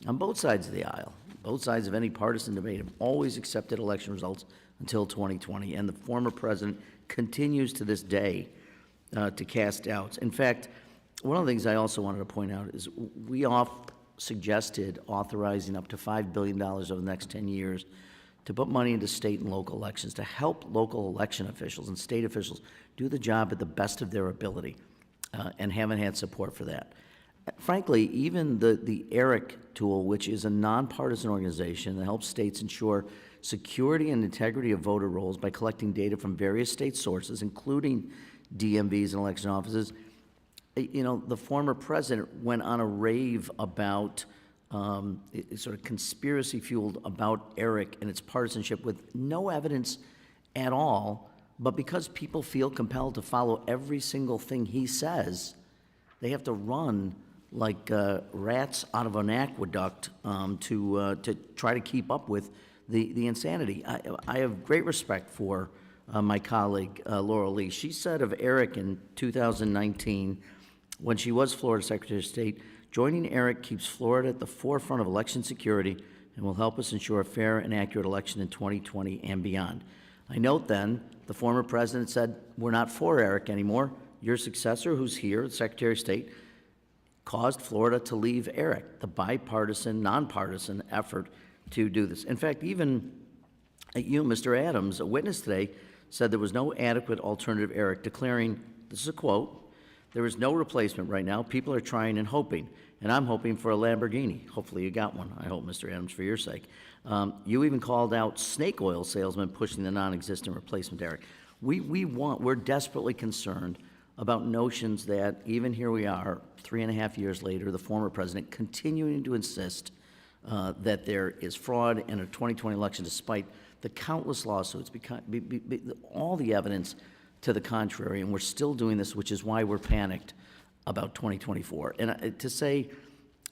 on both sides of the aisle, both sides of any partisan debate, have always accepted election results until 2020, and the former president continues to this day to cast doubts. In fact, one of the things I also wanted to point out is we suggested authorizing up to $5 billion over the next 10 years to put money into state and local elections, to help local election officials and state officials do the job at the best of their ability, and haven't had support for that. Frankly, even the ERIC tool, which is a nonpartisan organization that helps states ensure security and integrity of voter rolls by collecting data from various state sources, including DMVs and election offices, the former president went on a rave about sort of conspiracy fueled about ERIC and its partisanship with no evidence at all, but because people feel compelled to follow every single thing he says, they have to run like rats out of an aqueduct to try to keep up with the insanity. I have great respect for my colleague, Laura Lee. She said of ERIC in 2019, when she was Florida Secretary of State, "Joining ERIC keeps Florida at the forefront of election security and will help us ensure a fair and accurate election in 2020 and beyond." I note then, the former president said, "We're not for ERIC anymore." Your successor, who's here, the Secretary of State, caused Florida to leave ERIC, the bipartisan, nonpartisan effort to do this. In fact, even you, Mr. Adams, a witness today, said there was no adequate alternative ERIC, declaring, this is a quote, "There is no replacement right now. People are trying and hoping, and I'm hoping for a Lamborghini." Hopefully you got one, I hope, Mr. Adams, for your sake. You even called out snake oil salesmen pushing the non-existent replacement ERIC. We're desperately concerned about notions that even here we are, 3.5 years later, the former president continuing to insist that there is fraud in a 2020 election despite the countless lawsuits, all the evidence to the contrary, and we're still doing this, which is why we're panicked about 2024. And to say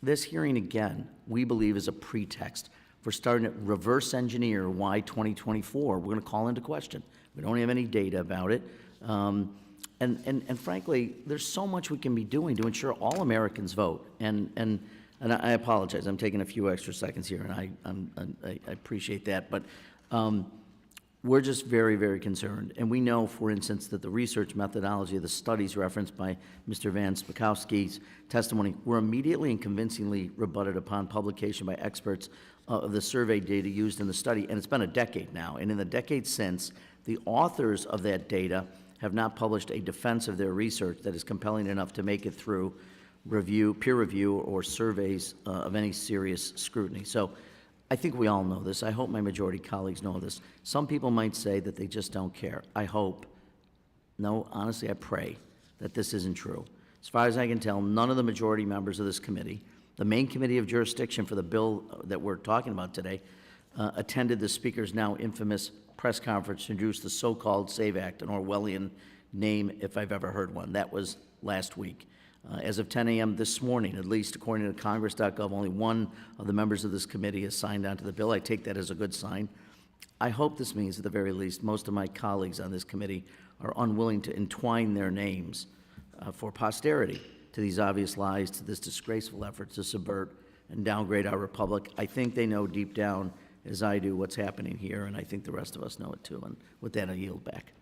this hearing again, we believe is a pretext for starting to reverse engineer why 2024 we're going to call into question. We don't have any data about it. And frankly, there's so much we can be doing to ensure all Americans vote. And I apologize, I'm taking a few extra seconds here, and I appreciate that. But we're just very, very concerned. And we know, for instance, that the research methodology of the studies referenced by Mr. Van Spakovsky's testimony were immediately and convincingly rebutted upon publication by experts of the survey data used in the study. And it's been a decade now. And in the decade since, the authors of that data have not published a defense of their research that is compelling enough to make it through peer review, or surveys of any serious scrutiny. So I think we all know this. I hope my majority colleagues know this. Some people might say that they just don't care. I hope, no, honestly, I pray that this isn't true. As far as I can tell, none of the majority members of this committee, the main committee of jurisdiction for the bill that we're talking about today, attended the Speaker's now infamous press conference to introduce the so-called SAVE Act, an Orwellian name if I've ever heard one. That was last week. As of 10 a.m. this morning, at least according to Congress.gov, only one of the members of this committee has signed on to the bill. I take that as a good sign. I hope this means, at the very least, most of my colleagues on this committee are unwilling to entwine their names for posterity to these obvious lies, to this disgraceful effort to subvert and downgrade our republic. I think they know deep down, as I do, what's happening here, and I think the rest of us know it too. And with that, I yield back.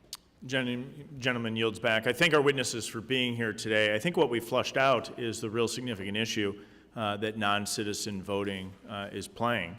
Gentleman yields back. I thank our witnesses for being here today. I think what we flushed out is the real significant issue that non-citizen voting is playing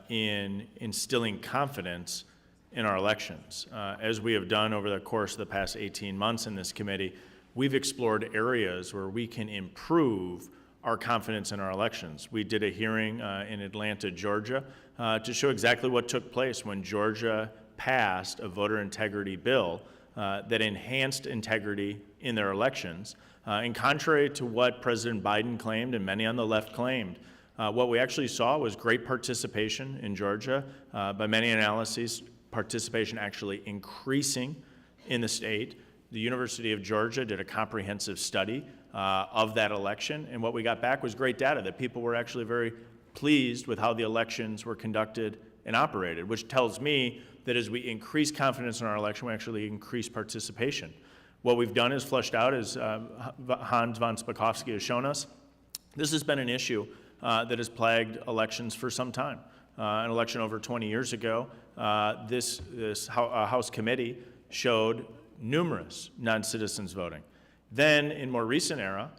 in instilling confidence in our elections. As we have done over the course of the past 18 months in this committee, we've explored areas where we can improve our confidence in our elections. We did a hearing in Atlanta, Georgia, to show exactly what took place when Georgia passed a voter integrity bill that enhanced integrity in their elections. And contrary to what President Biden claimed and many on the left claimed, what we actually saw was great participation in Georgia. By many analyses, participation actually increasing in the state. The University of Georgia did a comprehensive study of that election, and what we got back was great data that people were actually very pleased with how the elections were conducted and operated, which tells me that as we increase confidence in our election, we actually increase participation. What we've done is flushed out, as Hans von Spakovsky has shown us. This has been an issue that has plagued elections for some time. An election over 20 years ago, this House committee showed numerous non-citizens voting. Then, in more recent era,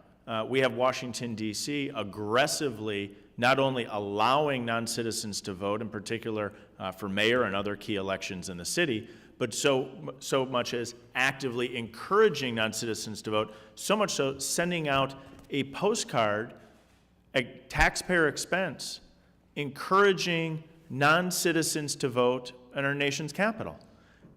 we have Washington, D.C. aggressively not only allowing non-citizens to vote, in particular for mayor and other key elections in the city, but so much as actively encouraging non-citizens to vote, so much so sending out a postcard at taxpayer expense encouraging non-citizens to vote in our nation's capital.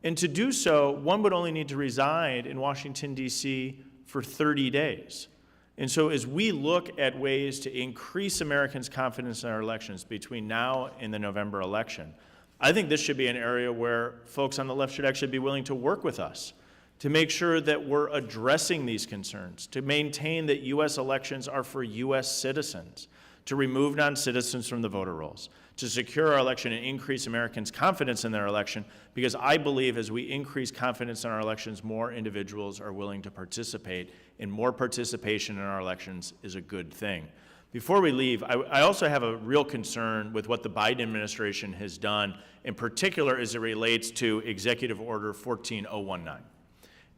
And to do so, one would only need to reside in Washington, D.C. for 30 days. And so as we look at ways to increase Americans' confidence in our elections between now and the November election, I think this should be an area where folks on the left should actually be willing to work with us to make sure that we're addressing these concerns, to maintain that U.S. elections are for U.S. citizens, to remove non-citizens from the voter rolls, to secure our election and increase Americans' confidence in their election, because I believe as we increase confidence in our elections, more individuals are willing to participate, and more participation in our elections is a good thing. Before we leave, I also have a real concern with what the Biden administration has done, in particular as it relates to Executive Order 14019.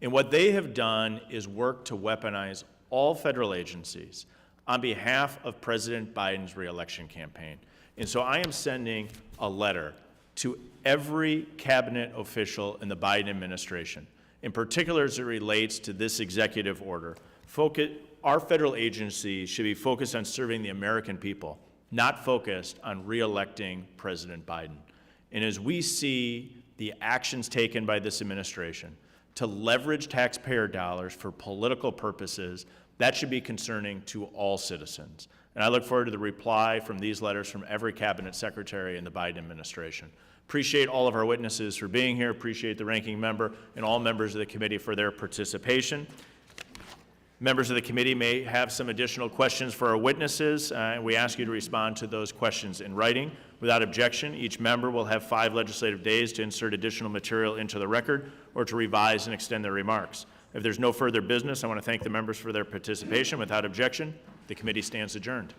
And what they have done is work to weaponize all federal agencies on behalf of President Biden's reelection campaign. And so I am sending a letter to every cabinet official in the Biden administration, in particular as it relates to this executive order. Our federal agencies should be focused on serving the American people, not focused on re-electing President Biden. And as we see the actions taken by this administration to leverage taxpayer dollars for political purposes, that should be concerning to all citizens. And I look forward to the reply from these letters from every cabinet secretary in the Biden administration. Appreciate all of our witnesses for being here. Appreciate the ranking member and all members of the committee for their participation. Members of the committee may have some additional questions for our witnesses, and we ask you to respond to those questions in writing. Without objection, each member will have 5 legislative days to insert additional material into the record or to revise and extend their remarks. If there's no further business, I want to thank the members for their participation. Without objection, the committee stands adjourned.